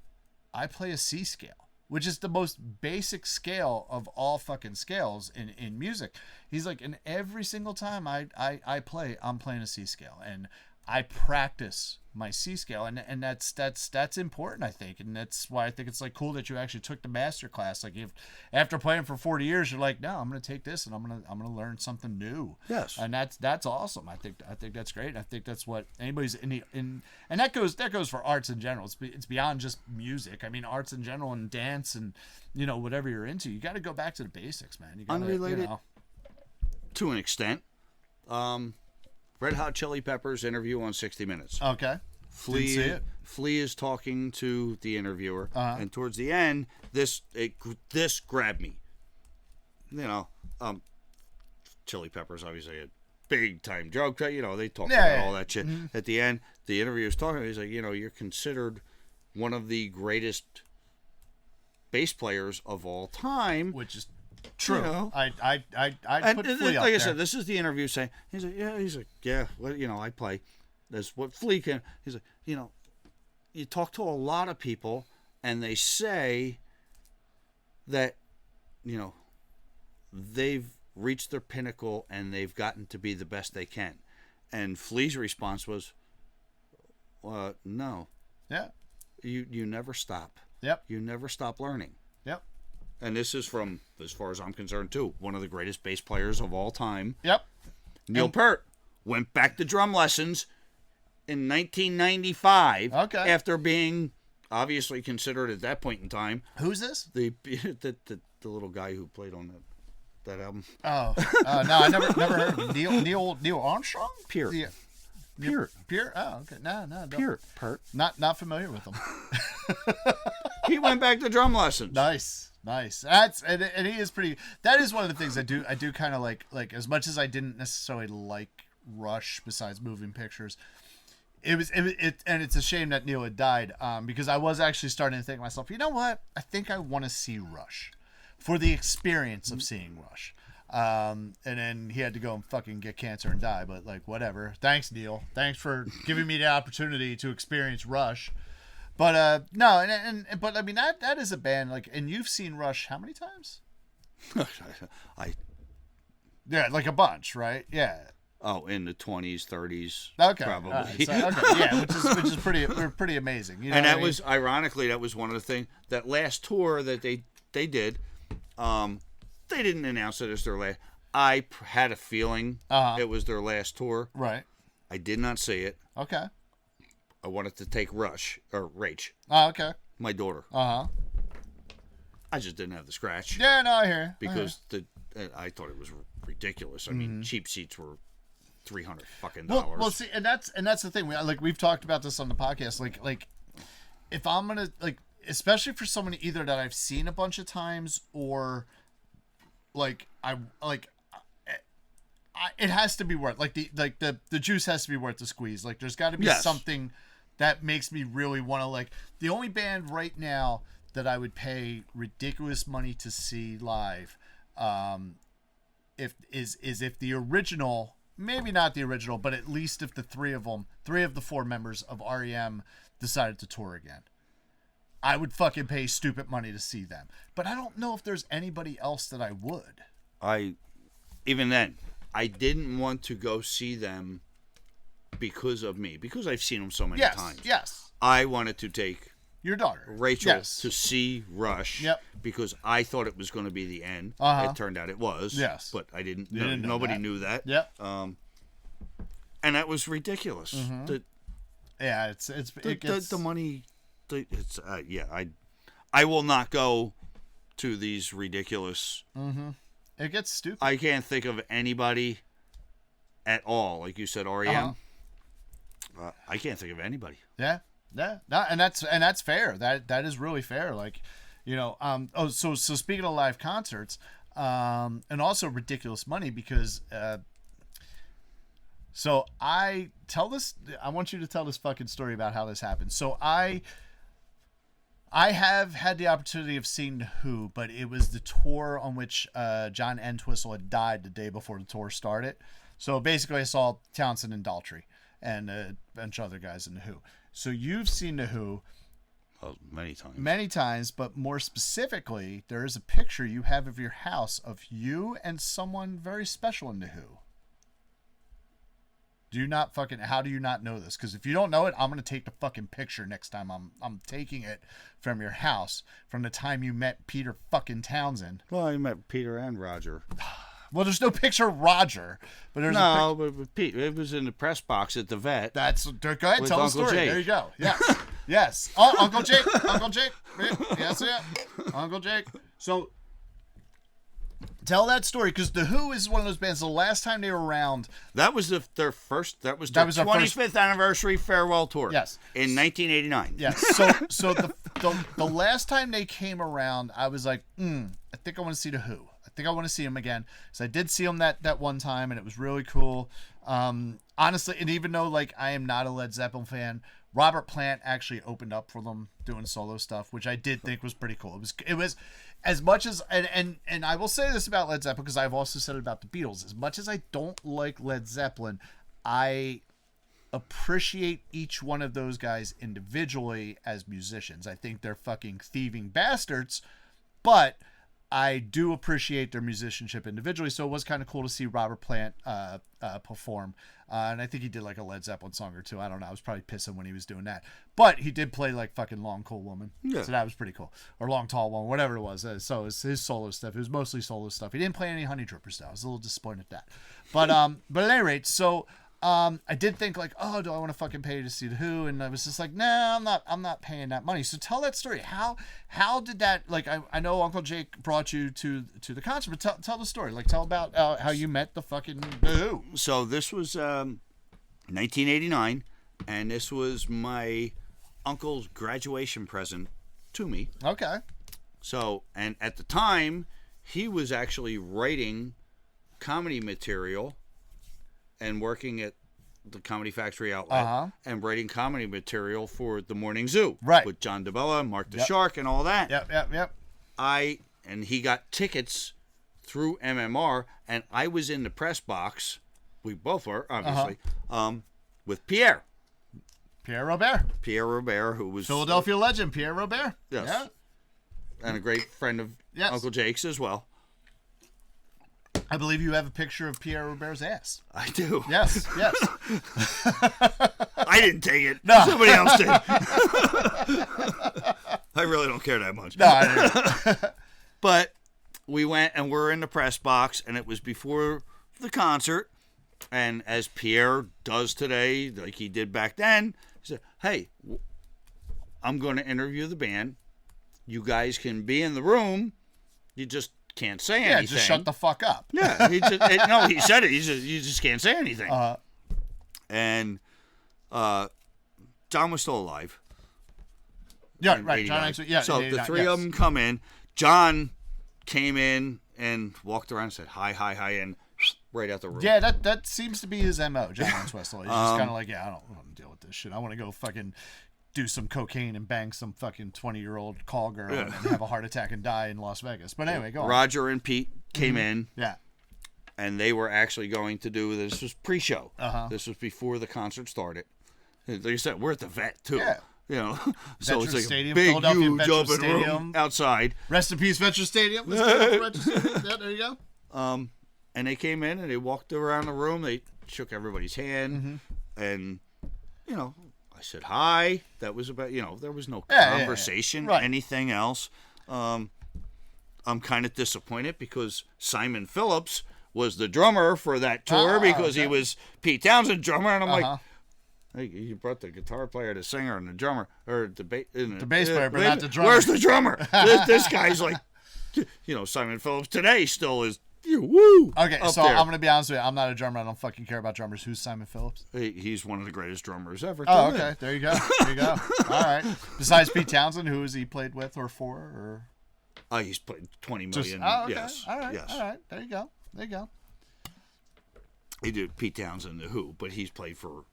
a C scale, which is the most basic scale of all fucking scales in music. He's like, and every single time I play, I'm playing a C scale, and I practice my C scale, and that's important, I think, and that's why I think it's cool that you actually took the master class. If after playing for 40 years, you're like, no, I'm gonna take this and I'm gonna learn something new. Yes, and that's awesome. I think that's great. I think that's what anybody's in, and that goes for arts in general. It's beyond just music. I mean, arts in general and dance and whatever you're into, you got to go back to the basics, man. You gotta, unrelated to an extent. Red Hot Chili Peppers interview on 60 Minutes. Okay. Flea is talking to the interviewer, and towards the end, this grabbed me. Chili Peppers, obviously a big time drug. They talk about all that shit. Mm-hmm. At the end, the interviewer's talking. He's like, you're considered one of the greatest bass players of all time, which is true. I put Flea up like there. I said, this is the interview saying, he's like, well, I play. That's what Flea can. He's like, you talk to a lot of people and they say that, they've reached their pinnacle and they've gotten to be the best they can. And Flea's response was, no. Yeah. You never stop. Yep. You never stop learning. Yep. And this is from, as far as I'm concerned, too, one of the greatest bass players of all time. Yep. Neil Peart went back to drum lessons in 1995. Okay. After being obviously considered at that point in time. Who's this? The little guy who played on that album. Oh, no, I never heard of him. Neil Armstrong? Peart. Yeah. Peart? Oh, okay. No. Peart. Not familiar with him. He went back to drum lessons. Nice. That's and he is pretty. That is one of the things I do kind of like as much as I didn't necessarily like Rush besides moving pictures. And it's a shame that Neil had died, because I was actually starting to think to myself, you know what? I think I want to see Rush for the experience of seeing Rush. And then he had to go and fucking get cancer and die, but whatever. Thanks, Neil. Thanks for giving me the opportunity to experience Rush. But no, but I mean that is a band and you've seen Rush how many times? Yeah, a bunch, right? Yeah. Oh, in the 20s, 30s. Okay. Probably. Okay, yeah, which is pretty amazing. And that was ironically that was one of the things, that last tour that they did. They didn't announce it as their last. I had a feeling it was their last tour. Right. I did not see it. Okay. I wanted to take Rach, Oh, okay. my daughter. Uh-huh. I just didn't have the scratch. Yeah, no, I hear you. Because I thought it was ridiculous. I mean, cheap seats were $300 fucking. Well, see, and that's the thing. We've talked about this on the podcast. Like, if I'm gonna especially for someone either that I've seen a bunch of times or it has to be worth the juice has to be worth the squeeze. Like, there's got to be something that makes me really want to the only band right now that I would pay ridiculous money to see live, if the original, maybe not the original, but at least if the three of the four members of REM decided to tour again, I would fucking pay stupid money to see them. But I don't know if there's anybody else that I would. Even then, I didn't want to go see them because of me, because I've seen them so many times. Yes. I wanted to take your daughter, Rachel, to see Rush. Yep. Because I thought it was going to be the end. Uh-huh. It turned out it was. Yes. But I didn't. Nobody knew that. Yep. And that was ridiculous. Mm-hmm. The money. I will not go to these ridiculous. Mm-hmm. It gets stupid. I can't think of anybody at all. Like you said, REM. I can't think of anybody. Yeah. No, and that's fair. That is really fair. So speaking of live concerts, and also ridiculous money because so I want you to tell this fucking story about how this happened. So I have had the opportunity of seeing The Who, but it was the tour on which John Entwistle had died the day before the tour started. So basically I saw Townsend and Daltrey and a bunch of other guys in The Who. So you've seen The Who many times. Many times, but more specifically, there is a picture you have of your house of you and someone very special in The Who. How do you not know this? Because if you don't know it, I'm going to take the fucking picture next time. I'm taking it from your house from the time you met Peter fucking Townsend. Well, I met Peter and Roger. Well, there's no picture of Roger, but there's but Pete, it was in the press box at the vet. Go ahead, tell the story. Jake. There you go. Yes, yes. Oh, Uncle Jake. Yes, yeah. Uncle Jake. So, tell that story, because The Who is one of those bands. The last time they were around, their 25th anniversary farewell tour. Yes, in 1989. Yes. So the last time they came around, I was like, I think I want to see The Who. I think I want to see them again. So I did see them that one time, and it was really cool. Honestly, and even though I am not a Led Zeppelin fan, Robert Plant actually opened up for them doing solo stuff, which I did think was pretty cool. It was as much as and I will say this about Led Zeppelin, because I've also said it about the Beatles. As much as I don't like Led Zeppelin, I appreciate each one of those guys individually as musicians. I think they're fucking thieving bastards, but I do appreciate their musicianship individually. So it was kind of cool to see Robert Plant perform. And I think he did a Led Zeppelin song or two. I don't know. I was probably pissing when he was doing that. But he did play fucking Long Cool Woman. Yeah. So that was pretty cool. Or Long Tall Woman, whatever it was. So it was his solo stuff. It was mostly solo stuff. He didn't play any Honey Drippers though. I was a little disappointed at that. But at any rate, so I did think do I want to fucking pay to see The Who? And I was just nah, I'm not paying that money. So tell that story. How did that, I know Uncle Jake brought you to the concert, but tell the story. Tell about how you met the fucking The Who. So this was 1989, and this was my uncle's graduation present to me. Okay. So, and at the time, he was actually writing comedy material and working at the Comedy Factory outlet and writing comedy material for the Morning Zoo, right, with John DeBella, Mark the Shark, and all that. Yep. And he got tickets through MMR, and I was in the press box. We both were, obviously, with Pierre Robert, who was Philadelphia legend, Pierre Robert. Yes, yeah. And a great friend of Uncle Jake's as well. I believe you have a picture of Pierre Robert's ass. I do. Yes. I didn't take it. No. Somebody else did. I really don't care that much. No, I didn't. But we went and we're in the press box, and it was before the concert, And as Pierre does today, like he did back then, he said, "Hey, I'm going to interview the band. You guys can be in the room. You just can't say anything. Yeah, just shut the fuck up." Yeah, he said it. You just can't say anything. And John was still alive. Yeah, right. 89. John actually, yeah. So the three of them come in. John came in and walked around and said hi, and right out the room. Yeah, that seems to be his MO, John Entwistle. He's just kind of like, I don't want to deal with this shit. I want to go fucking do some cocaine and bang some fucking 20-year-old call girl and have a heart attack and die in Las Vegas. But anyway, go on. Roger and Pete came in. Yeah. And they were actually going to do this was pre-show. This was before the concert started. Like you said, we're at the Vet too. Yeah. You know, so it's like Stadium, a big, Philadelphia huge Veterans open Stadium. room outside. Rest in peace, Veterans Stadium. Let's go to Veterans Stadium. Yeah, there you go. And they came in and they walked around the room. They shook everybody's hand, and you know, I said hi. That was about, you know, there was no conversation, Right. anything else. I'm kind of disappointed because Simon Phillips was the drummer for that tour because he was Pete Townsend's drummer, and I'm like, hey, you brought the guitar player, the singer, and the drummer, or the bass player, but not the drummer. Where's the drummer? this guy's like, you know, Simon Phillips today still is. Woo! Okay, so there. I'm gonna be honest with you. I'm not a drummer. I don't fucking care about drummers. Who's Simon Phillips? He's one of the greatest drummers ever. Oh, okay. There you go. There you go. All right. Besides Pete Townsend, who has he played with or for? Or He's played 20 million. okay. Yes. All right. Yes. All right. There you go. There you go. He did Pete Townsend, the Who, but he's played for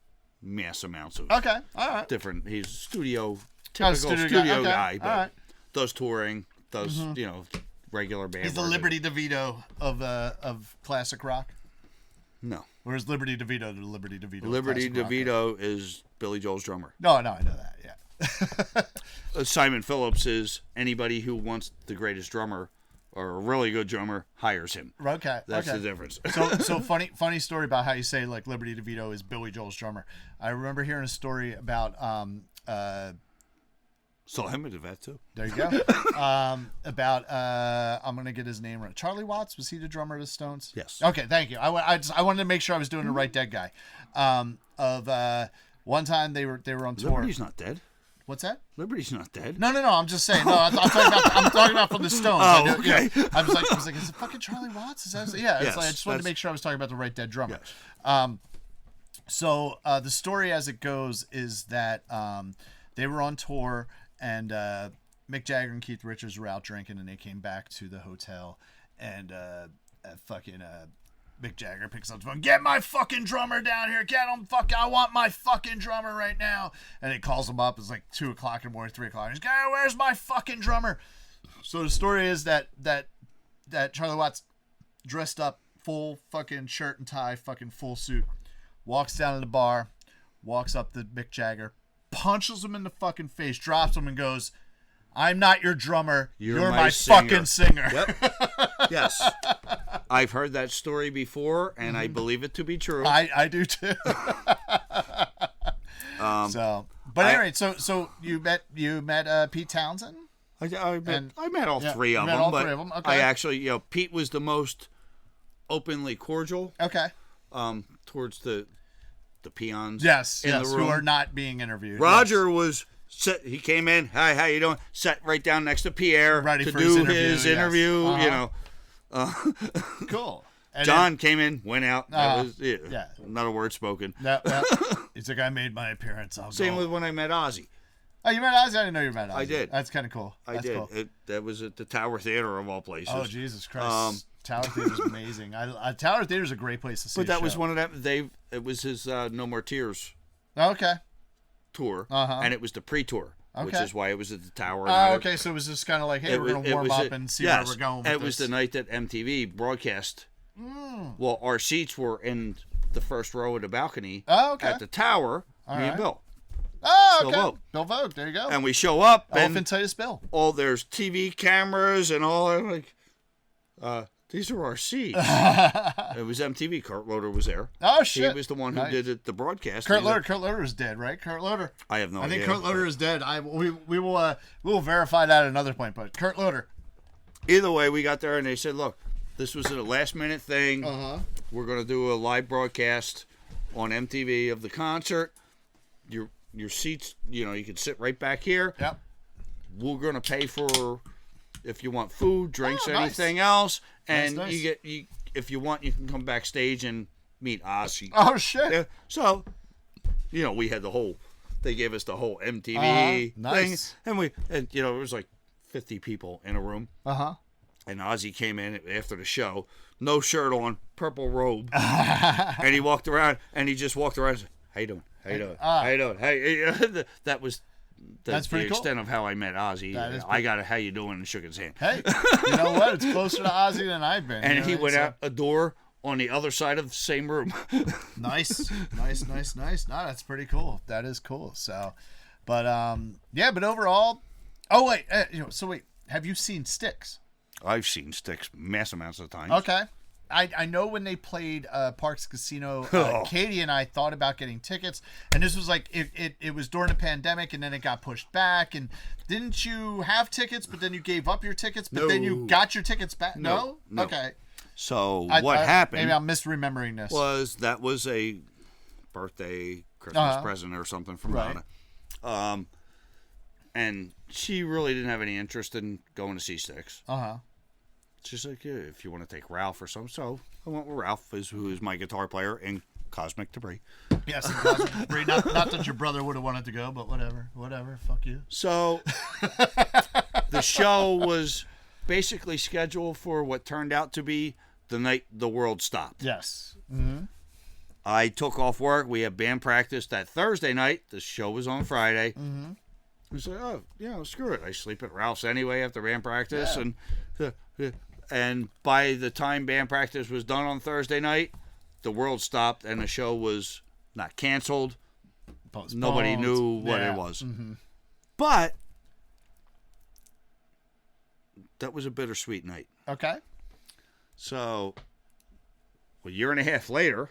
mass amounts of Okay. All right. different. He's typical studio studio guy. guy, Okay. but All right. does touring, does you know, regular band. He's the work. Liberty DeVito of classic rock. No, Or is Liberty DeVito the Liberty DeVito? of Liberty classic rock? DeVito is Billy Joel's drummer. No, I know that. Yeah. Simon Phillips is anybody who wants the greatest drummer or a really good drummer hires him. Okay. That's okay. the difference. So funny story about how you say like Liberty DeVito is Billy Joel's drummer. I remember hearing a story about Saw him at the Vet too. there you go. About I'm gonna get his name right. Charlie Watts, was he the drummer of the Stones? Yes. Okay, thank you. I wanted to make sure I was doing the right dead guy. One time they were on tour. Liberty's not dead. What's that? Liberty's not dead. No. I'm just saying. No, I'm talking about from the Stones. Oh, okay. I was like, is it fucking Charlie Watts? Is that? Yeah. Yes, It's like, I just wanted to that's- make sure I was talking about the right dead drummer. Yes. So the story as it goes is that they were on tour and Mick Jagger and Keith Richards were out drinking and they came back to the hotel and Mick Jagger picks up the phone, get my fucking drummer down here, get him, I want my fucking drummer right now. And he calls him up, it's like 2 o'clock in the morning, 3 o'clock. He's like, where's my fucking drummer? So the story is that Charlie Watts dressed up, full fucking shirt and tie, fucking full suit, walks down to the bar, walks up to Mick Jagger, punches him in the fucking face, drops him and goes, I'm not your drummer, you're my fucking singer. Yep. Yes. I've heard that story before, and I believe it to be true. I do too. Anyway, so you met Pete Townsend? I met all three of met them, all but three of them, okay. I actually, Pete was the most openly cordial. Okay. Towards the peons. Yes, in the room. who are not being interviewed. Roger was he came in. Hi, how you doing? Sat right down next to Pierre Ready to for do his interview, yes. You know. Cool. And John came in, went out. That was yeah. Not a word spoken. Yeah. He's like, I made my appearance. Same with when I met Ozzy. Oh, you met Ozzy? I didn't know you met Ozzy. I did. That's kind of cool. I That's did. Cool. That was at the Tower Theater of all places. Oh, Jesus Christ. Tower Theater's amazing. Tower Theater's a great place to see But that a was show. one of them. It was his No More Tears Okay. tour, Uh-huh. and it was the pre-tour, which Okay. is why it was at the Tower. Oh, okay. So it was just kind of like, hey, we're going to warm up and see where we're going with It was this. the night that MTV broadcast. Well, our seats were in the first row of the balcony at the Tower, me and Bill. Oh, okay. Bill Vogt. Bill Vogt. There you go. And we show up, and Elephantitis Bill. there's TV cameras and all. I'm like, these are our seats. It was MTV. Kurt Loder was there. Oh, shit. He was the one who did it, the broadcast. Kurt Loder is dead, right? Kurt Loder. I have no idea. I think Kurt Loder is dead. We will verify that at another point. But Kurt Loder. Either way, we got there and they said, look, This was a last-minute thing. We're going to do a live broadcast on MTV of the concert. Your seats, you can sit right back here. Yep. We're going to pay for if you want food, drinks, nice. anything else, and Nice. you if you want, you can come backstage and meet Ozzy. Oh shit! Yeah. So, we had they gave us the whole MTV nice. thing, and it was like 50 people in a room. And Ozzy came in after the show, no shirt on, purple robe, and he walked around, and he just walked around and said, "How you doing? How you doing? How you doing? Hey," that was That's pretty cool. extent of how I met Ozzy. I got a "How you doing?" and shook his hand. Hey, you know what? It's closer to Ozzy than I've been. And he went out a door on the other side of the same room. Nice. No, that's pretty cool. That is cool. So, but but overall, wait, have you seen Styx? I've seen Styx mass amounts of times. Okay. I know when they played Parks Casino, Katie and I thought about getting tickets, and this was like it was during the pandemic, and then it got pushed back. And didn't you have tickets, but then you gave up your tickets, but then you got your tickets back? No? Okay. So what happened? Maybe I'm misremembering this. That was a birthday, Christmas present or something from Donna. And she really didn't have any interest in going to see Styx. She's like, if you want to take Ralph or something. So I went with Ralph, who is my guitar player in Cosmic Debris. Yes, Cosmic Debris. Not that your brother would have wanted to go, but whatever. Fuck you. So the show was basically scheduled for what turned out to be the night the world stopped. Yes. I took off work. We had band practice that Thursday night. The show was on Friday. We said, screw it. I sleep at Ralph's anyway after band practice. And by the time band practice was done on Thursday night, the world stopped and the show was not canceled. Postponed. Nobody knew what it was. But that was a bittersweet night. Okay. So a year and a half later,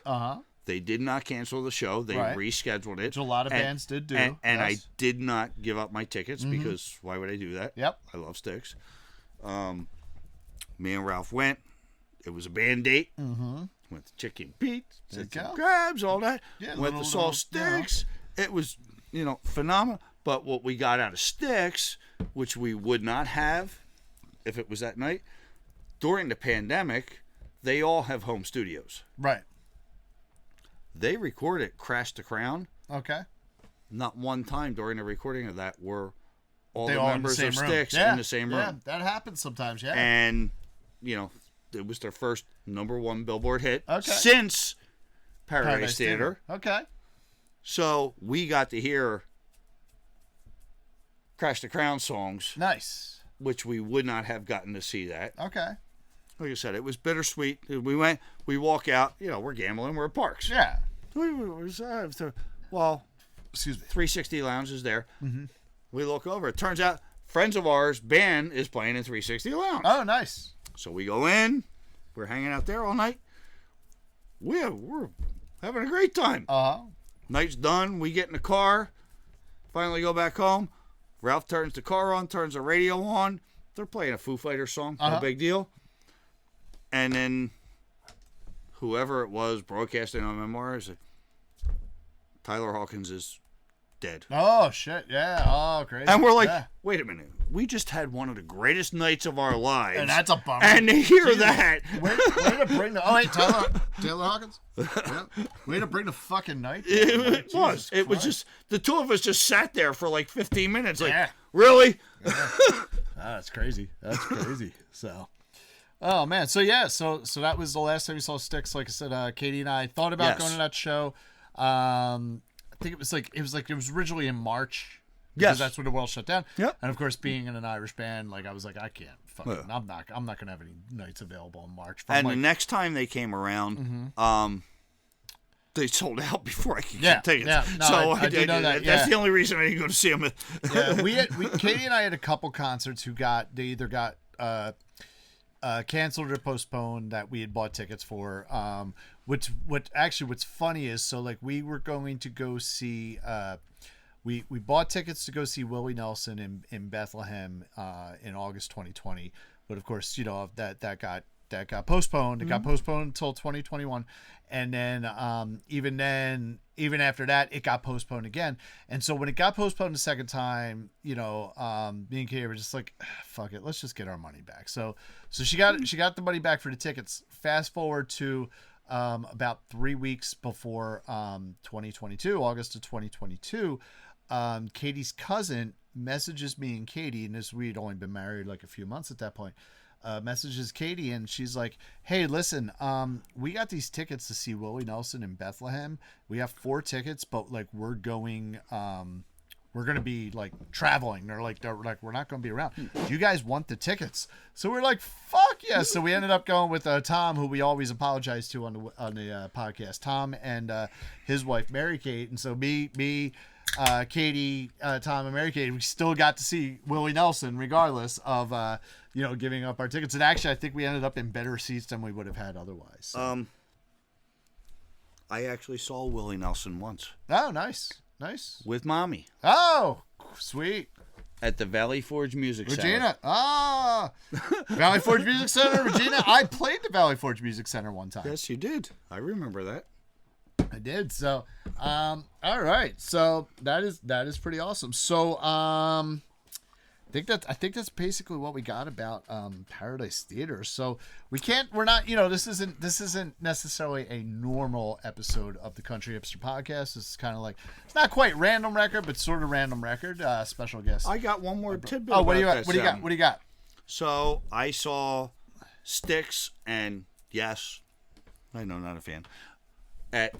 they did not cancel the show. They rescheduled it. Which a lot of bands did do. And I did not give up my tickets because why would I do that? Yep. I love Styx. Me and Ralph went. It was a band date. Went to Chicken Pete, did some crabs, all that. Yeah, went to Saw Styx. It was, phenomenal. But what we got out of Styx, which we would not have if it was that night, during the pandemic, they all have home studios. Right. They recorded Crash the Crown. Okay. Not one time during the recording of that were all the all members of Styx in the same room. Yeah, that happens sometimes, yeah. And, it was their first #1 Billboard hit since Paradise Theater. Okay. So we got to hear Crash the Crown songs. Nice. Which we would not have gotten to see that. Okay. Like I said, it was bittersweet. We walk out, we're gambling, we're at Parks. Yeah. Well, excuse me. 360 Lounge is there. We look over. It turns out friends of ours, band, is playing in 360 Lounge. Oh, nice. So we go in. We're hanging out there all night. We're having a great time. Night's done. We get in the car. Finally go back home. Ralph turns the car on, turns the radio on. They're playing a Foo Fighters song. No big deal. And then whoever it was broadcasting on memoirs, Tyler Hawkins is dead. Oh, shit. Yeah. Oh, great. And we're like, wait a minute. We just had one of the greatest nights of our lives. And that's a bummer. And to hear that. Way to bring the... Oh, wait, Taylor Hawkins? Yeah. Way to bring the fucking night. It was. It was just... The two of us just sat there for like 15 minutes. Like, really? That's crazy. That's crazy. So... Oh man, so that was the last time we saw Styx. Like I said, Katie and I thought about going to that show. I think it was originally in March. Because that's when the world shut down. Yep. And of course, being in an Irish band, like I was like, I can't fucking. I'm not gonna have any nights available in March. And the next time they came around, they sold out before I could get tickets. Yeah, no, so I do know that. That's the only reason I didn't go to see them. Katie and I had a couple concerts they either got canceled or postponed that we had bought tickets for. What's funny is, so like we were going to go see we bought tickets to go see Willie Nelson in Bethlehem in August 2020, but of course that got that got postponed. It got postponed until 2021, and then even after that, it got postponed again. And so when it got postponed the second time, me and Katie were just like, fuck it, let's just get our money back. So she got the money back for the tickets. Fast forward to about 3 weeks before 2022, August of 2022, Katie's cousin messages me and Katie, and we'd only been married like a few months at that point. Messages Katie, and she's like, hey, listen, we got these tickets to see Willie Nelson in Bethlehem. We have 4 tickets, but like we're going to be like traveling. They're like we're not going to be around. Do you guys want the tickets? So we're like, fuck yeah. So we ended up going with Tom, who we always apologize to on the podcast, Tom, and his wife Mary Kate. And so me, Katie, Tom, and Mary Kate, we still got to see Willie Nelson regardless of giving up our tickets. And actually, I think we ended up in better seats than we would have had otherwise. So. I actually saw Willie Nelson once. Oh, nice with Mommy. Oh, sweet. At the Valley Forge Music Center. Regina. Valley Forge Music Center, Regina. I played the Valley Forge Music Center one time. Yes, you did. I remember that. I did. So, all right. So that is pretty awesome. So, I think that's basically what we got about Paradise Theater. So we're not, this isn't necessarily a normal episode of the Country Hipster Podcast. This is kind of like, it's not quite random record, but sort of random record. Special guest. I got one more tidbit. Oh, what do you got? What do you got? So I saw Styx, and yes, I know, not a fan, at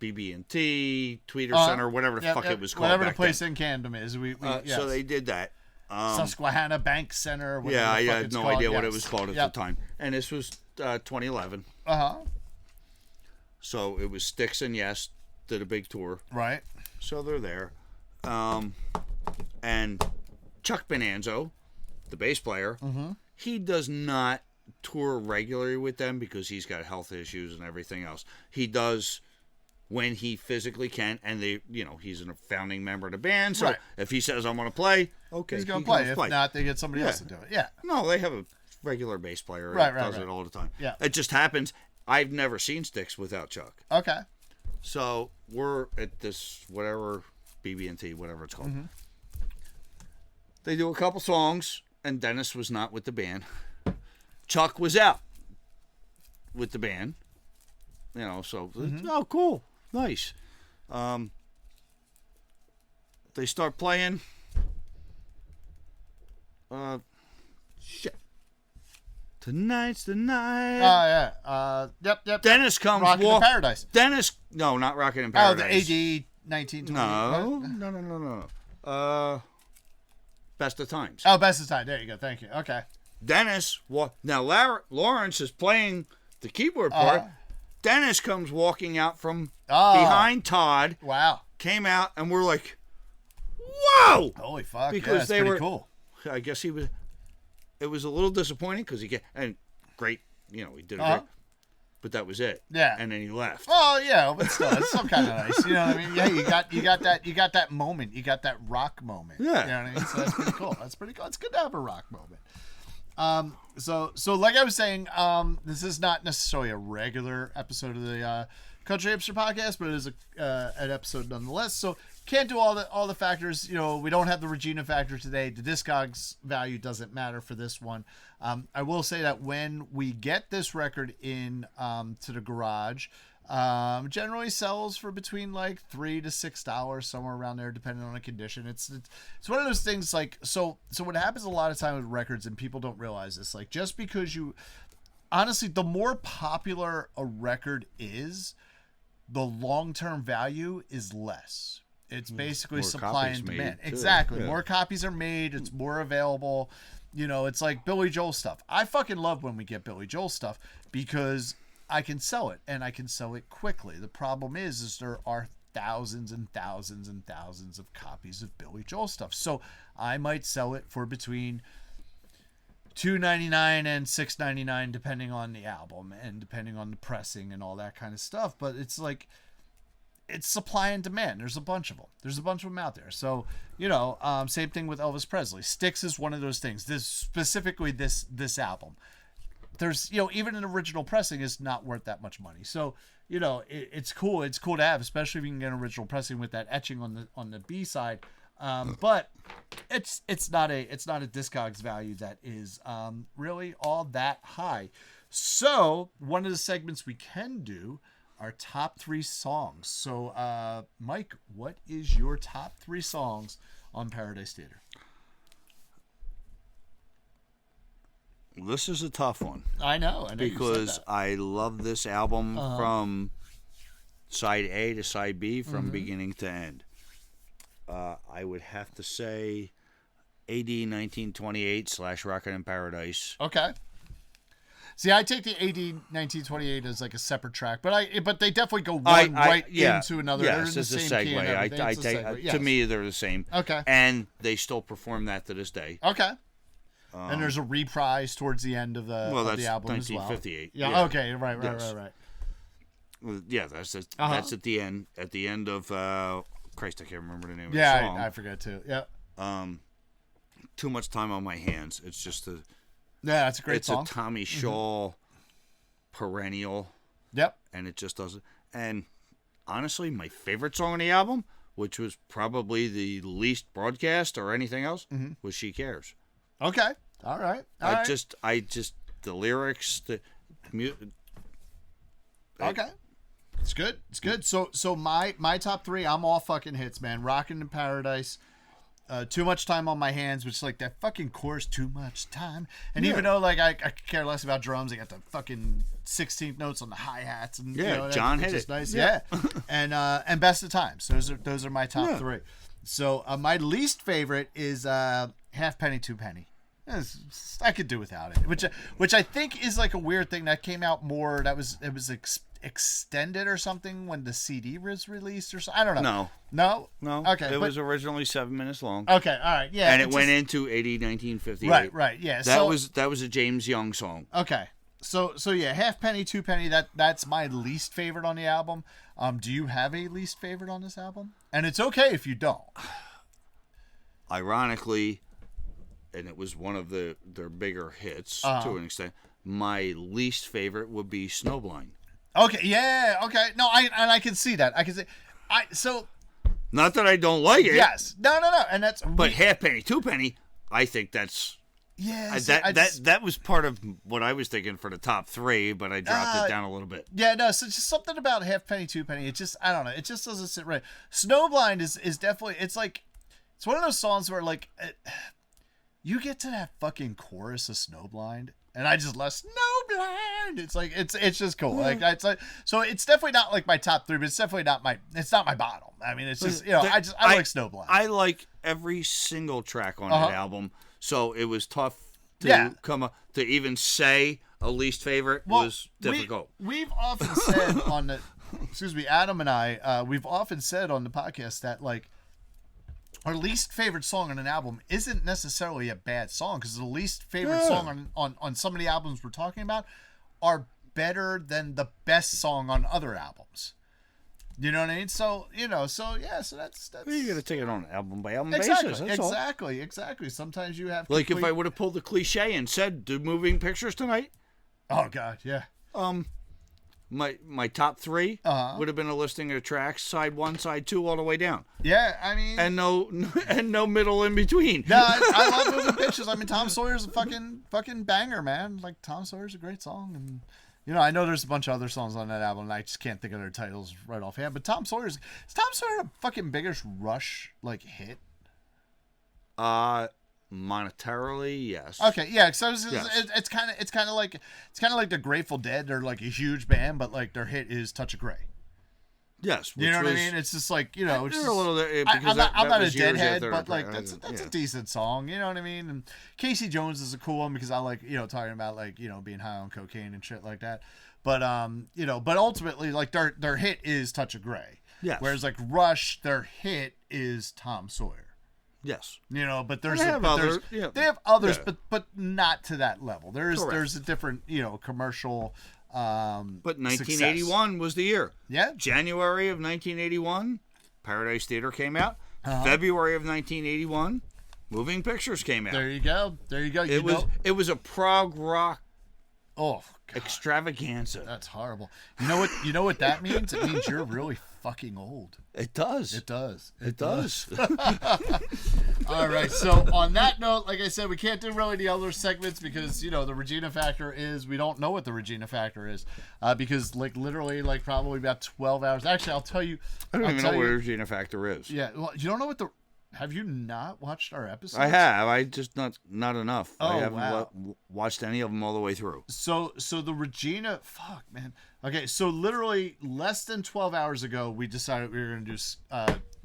BB&T, Tweeter Center, whatever the fuck it was called. Whatever back the place then. in Camden is. Yes. So they did that. Susquehanna Bank Center. Yeah, I had no idea what it was called at the time. And this was 2011. Uh-huh. So it was Styx and Yes did a big tour. Right. So they're there. And Chuck Bonanzo, the bass player, he does not tour regularly with them because he's got health issues and everything else. He does when he physically can, and he's a founding member of the band, so if he says I'm going to play, okay, he's going to play. If not, they get somebody else to do it. Yeah. No, they have a regular bass player that does it all the time. Yeah. It just happens. I've never seen Styx without Chuck. Okay. So we're at this whatever BB&T, whatever it's called. Mm-hmm. They do a couple songs, and Dennis was not with the band. Chuck was out with the band. So oh, cool. Nice. They start playing. Shit. Tonight's the night. Oh, yeah. Yep. Dennis comes. Rockin' in Paradise. Dennis. No, not Rockin' in Paradise. Oh, the AD 1920. No. Best of Times. Oh, Best of Times. There you go. Thank you. Okay. Dennis. Now, Lawrence is playing the keyboard part. Dennis comes walking out from behind Todd. Wow. Came out, and we're like, whoa! Holy fuck. Because they were cool. I guess he was. It was a little disappointing because and great, he did a great. But that was it. Yeah. And then he left. Oh yeah, but still, it's still kind of nice. You know what I mean? Yeah, you got that moment. You got that rock moment. Yeah. You know what I mean? So that's pretty cool. That's pretty cool. It's good to have a rock moment. So like I was saying, this is not necessarily a regular episode of the Country Hipster Podcast, but it is an episode nonetheless. So can't do all the factors. We don't have the Regina factor today. The Discogs value doesn't matter for this one. I will say that when we get this record in to the garage, generally sells for between like $3 to $6, somewhere around there, depending on the condition. It's one of those things like so what happens a lot of time with records, and people don't realize this, like just because honestly, the more popular a record is, the long-term value is less. It's basically more supply and demand. Too. Exactly. Yeah. More copies are made. It's more available. It's like Billy Joel stuff. I fucking love when we get Billy Joel stuff because I can sell it, and I can sell it quickly. The problem is there are thousands and thousands and thousands of copies of Billy Joel stuff. So I might sell it for between $2.99 and $6.99, depending on the album and depending on the pressing and all that kind of stuff. But it's like, it's supply and demand. There's a bunch of them. There's a bunch of them out there. So, same thing with Elvis Presley. Styx is one of those things. Specifically this album. there's even an original pressing is not worth that much money. So it's cool. It's cool to have, especially if you can get an original pressing with that etching on the B side. But it's not a Discogs value that is really all that high. So one of the segments we can do are top 3 songs. So Mike, what is your top 3 songs on Paradise Theater? This is a tough one. I know because I love this album from side A to side B, from beginning to end. I would have to say AD 1928 / Rocket in Paradise. Okay. See, I take the AD 1928 as like a separate track, but they definitely go into another. Yes, they're it's the a same key and segue. everything. I It's a take segue. Yes. To me they're the same. Okay. And they still perform that to this day. Okay. And there's a reprise towards the end of the album as well. 1958. Yeah. Okay. Right. Yeah, that's at the end. At the end of Christ, I can't remember the name of the song. Yeah, I forget too. Yeah. Too Much Time on My Hands. It's just that's a great song. It's a Tommy Shaw perennial. Yep. And it just doesn't. And honestly, my favorite song on the album, which was probably the least broadcast or anything else, was She Cares. Okay. All right. I just the lyrics, the okay. It's good. It's good. So my top 3, I'm all fucking hits, man. Rockin' in Paradise, Too Much Time on My Hands, which is like that fucking chorus, too much time. And even though like I care less about drums, I got the fucking 16th notes on the hi-hats and John hit it. Nice. Yeah. And Best of Times. Those are my top 3. So my least favorite is Half Penny, Two Penny. I could do without it, which I think is like a weird thing that came out more. It was extended or something when the CD was released or something. I don't know. No. Okay, it was originally 7 minutes long. Okay, all right, yeah, and it went into AD 1958. Right, yeah. That was a James Young song. Okay, so yeah, Half Penny, Two Penny. That's my least favorite on the album. Do you have a least favorite on this album? And it's okay if you don't. Ironically, and it was one of their bigger hits to an extent. My least favorite would be Snowblind. Okay, yeah, okay. No, I can see that. Not that I don't like it. Yes. No. And that's Half Penny, Two Penny, I think that's that was part of what I was thinking for the top 3, but I dropped it down a little bit. Yeah, no, so just something about Half Penny, Two Penny, it just, I don't know, it just doesn't sit right. Snowblind is definitely, it's one of those songs where like you get to that fucking chorus of Snowblind, and I just love Snowblind. It's like it's just cool. So it's definitely not like my top 3, but it's definitely not my bottom. I mean, it's just I like Snowblind. I like every single track on that album, so it was tough to come up to even say a least favorite was difficult. We've often said on the Adam and I, we've often said on the podcast that like our least favorite song on an album isn't necessarily a bad song, because the least favorite song on some of the albums we're talking about are better than the best song on other albums. You know what I mean? So so that's you got to take it on an album by album exactly, basis. That's exactly. Sometimes you have like if I would have pulled the cliche and said, "Do moving pictures tonight?" Oh God, yeah. My top 3 would have been a listing of tracks, side 1, side 2, all the way down. I mean, and no middle in between. No, I love moving pictures. I mean, Tom Sawyer's a fucking banger, man. Like Tom Sawyer's a great song, and I know there's a bunch of other songs on that album, and I just can't think of their titles right offhand. But is Tom Sawyer the fucking biggest Rush like hit? Monetarily, yes. Okay, yeah. So it's kind of like the Grateful Dead. They're like a huge band, but like their hit is Touch of Grey. Yes, you know what I mean. It's just like it's just, a little. I'm not a Deadhead, but like that's a decent song. You know what I mean. And Casey Jones is a cool one because I like talking about like being high on cocaine and shit like that. But but ultimately like their hit is Touch of Grey. Yes. Whereas like Rush, their hit is Tom Sawyer. Yes. But they have others, but not to that level. There's a different, commercial but 1981 success. Was the year. Yeah. January of 1981, Paradise Theater came out. February of Oh, God. Extravaganza. That's horrible. You know what? You know what that means? It means you're really fucking old. It does. It does. It does. All right. So on that note, like I said, we can't do really the other segments because the Regina factor is we don't know what the Regina factor is because literally probably about 12 hours. Actually, I'll tell you. I don't even know what Regina factor is. Yeah. Well, you don't know what the. Have you not watched our episodes? I have. I just not enough. Oh, I haven't wow. watched any of them all the way through. So the Regina, fuck, man. Okay, so literally less than 12 hours ago, we decided we were going to do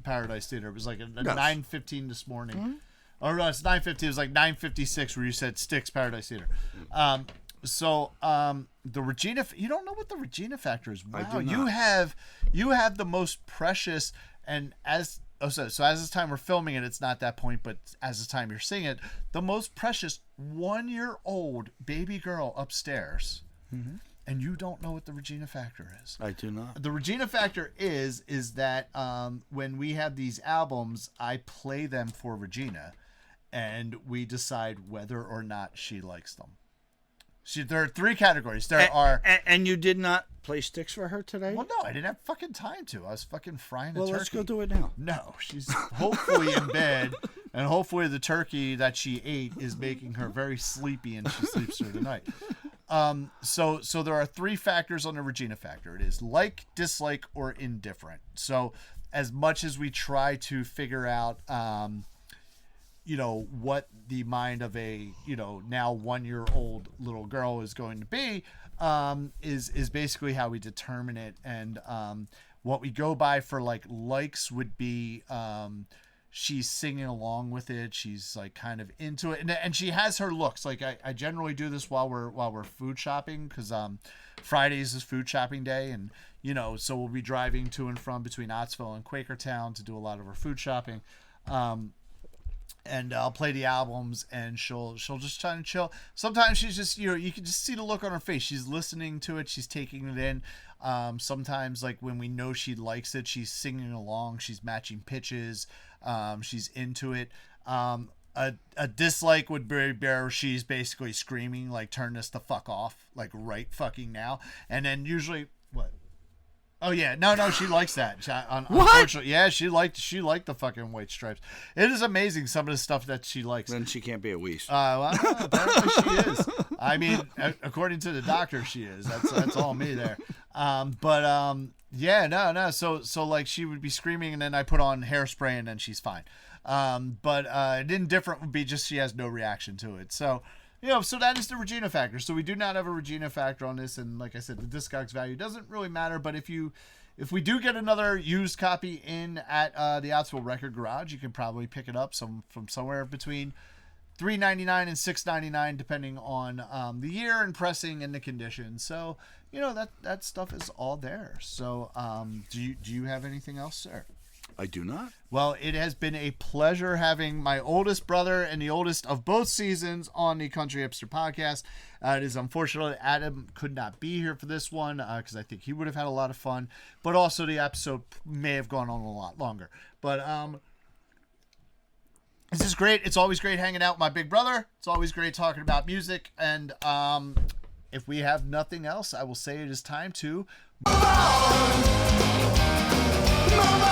Paradise Theater. It was like at 9:15 this morning. Mm-hmm. Or no, it's 9:50. It was like 9:56 where you said Styx Paradise Theater. The Regina, you don't know what the Regina factor is. Wow, I do not. You have the most precious, and so as this time we're filming it, it's not that point, but as the time you're seeing it, the most precious 1-year-old baby girl upstairs, and you don't know what the Regina factor is. I do not. The Regina factor is that when we have these albums, I play them for Regina, and we decide whether or not she likes them. There are 3 categories. And you did not play Styx for her today? Well, no, I didn't have fucking time to. I was fucking frying a turkey. Well, let's go do it now. No, she's hopefully in bed, and hopefully the turkey that she ate is making her very sleepy, and she sleeps through the night. So there are 3 factors on the Regina factor. It is like, dislike, or indifferent. So as much as we try to figure out, what the mind of a, now 1-year-old little girl is going to be, is basically how we determine it. And what we go by for likes would be she's singing along with it. She's kind of into it, and she has her looks. I generally do this while we're food shopping because Fridays is food shopping day, and so we'll be driving to and from between Ottsville and Quakertown to do a lot of our food shopping. And I'll play the albums, and she'll just try and chill. Sometimes she's just, you can just see the look on her face. She's listening to it. She's taking it in. Sometimes, when we know she likes it, she's singing along. She's matching pitches. She's into it. A dislike would be where she's basically screaming, turn this the fuck off, right fucking now. And then usually, what? Oh yeah, no, she likes that. Unfortunately, yeah, she liked the fucking White Stripes. It is amazing some of the stuff that she likes. Then she can't be a Weast. Well, apparently she is. I mean, according to the doctor, she is. That's all me there. Yeah, no. So she would be screaming, and then I put on Hairspray, and then she's fine. Indifferent would be just she has no reaction to it. So. So that is the Regina factor. So we do not have a Regina factor on this, and like I said, the Discogs value doesn't really matter. But if we do get another used copy in at the Ottsville Record Garage, you can probably pick it up from somewhere between $3.99 and $6.99, depending on the year and pressing and the condition. So that stuff is all there. So do you have anything else, sir? I do not. Well, it has been a pleasure having my oldest brother and the oldest of both seasons on the Country Hipster podcast. It is unfortunate Adam could not be here for this one because I think he would have had a lot of fun, but also the episode may have gone on a lot longer. But this is great. It's always great hanging out with my big brother. It's always great talking about music. And if we have nothing else, I will say it is time to... Mama!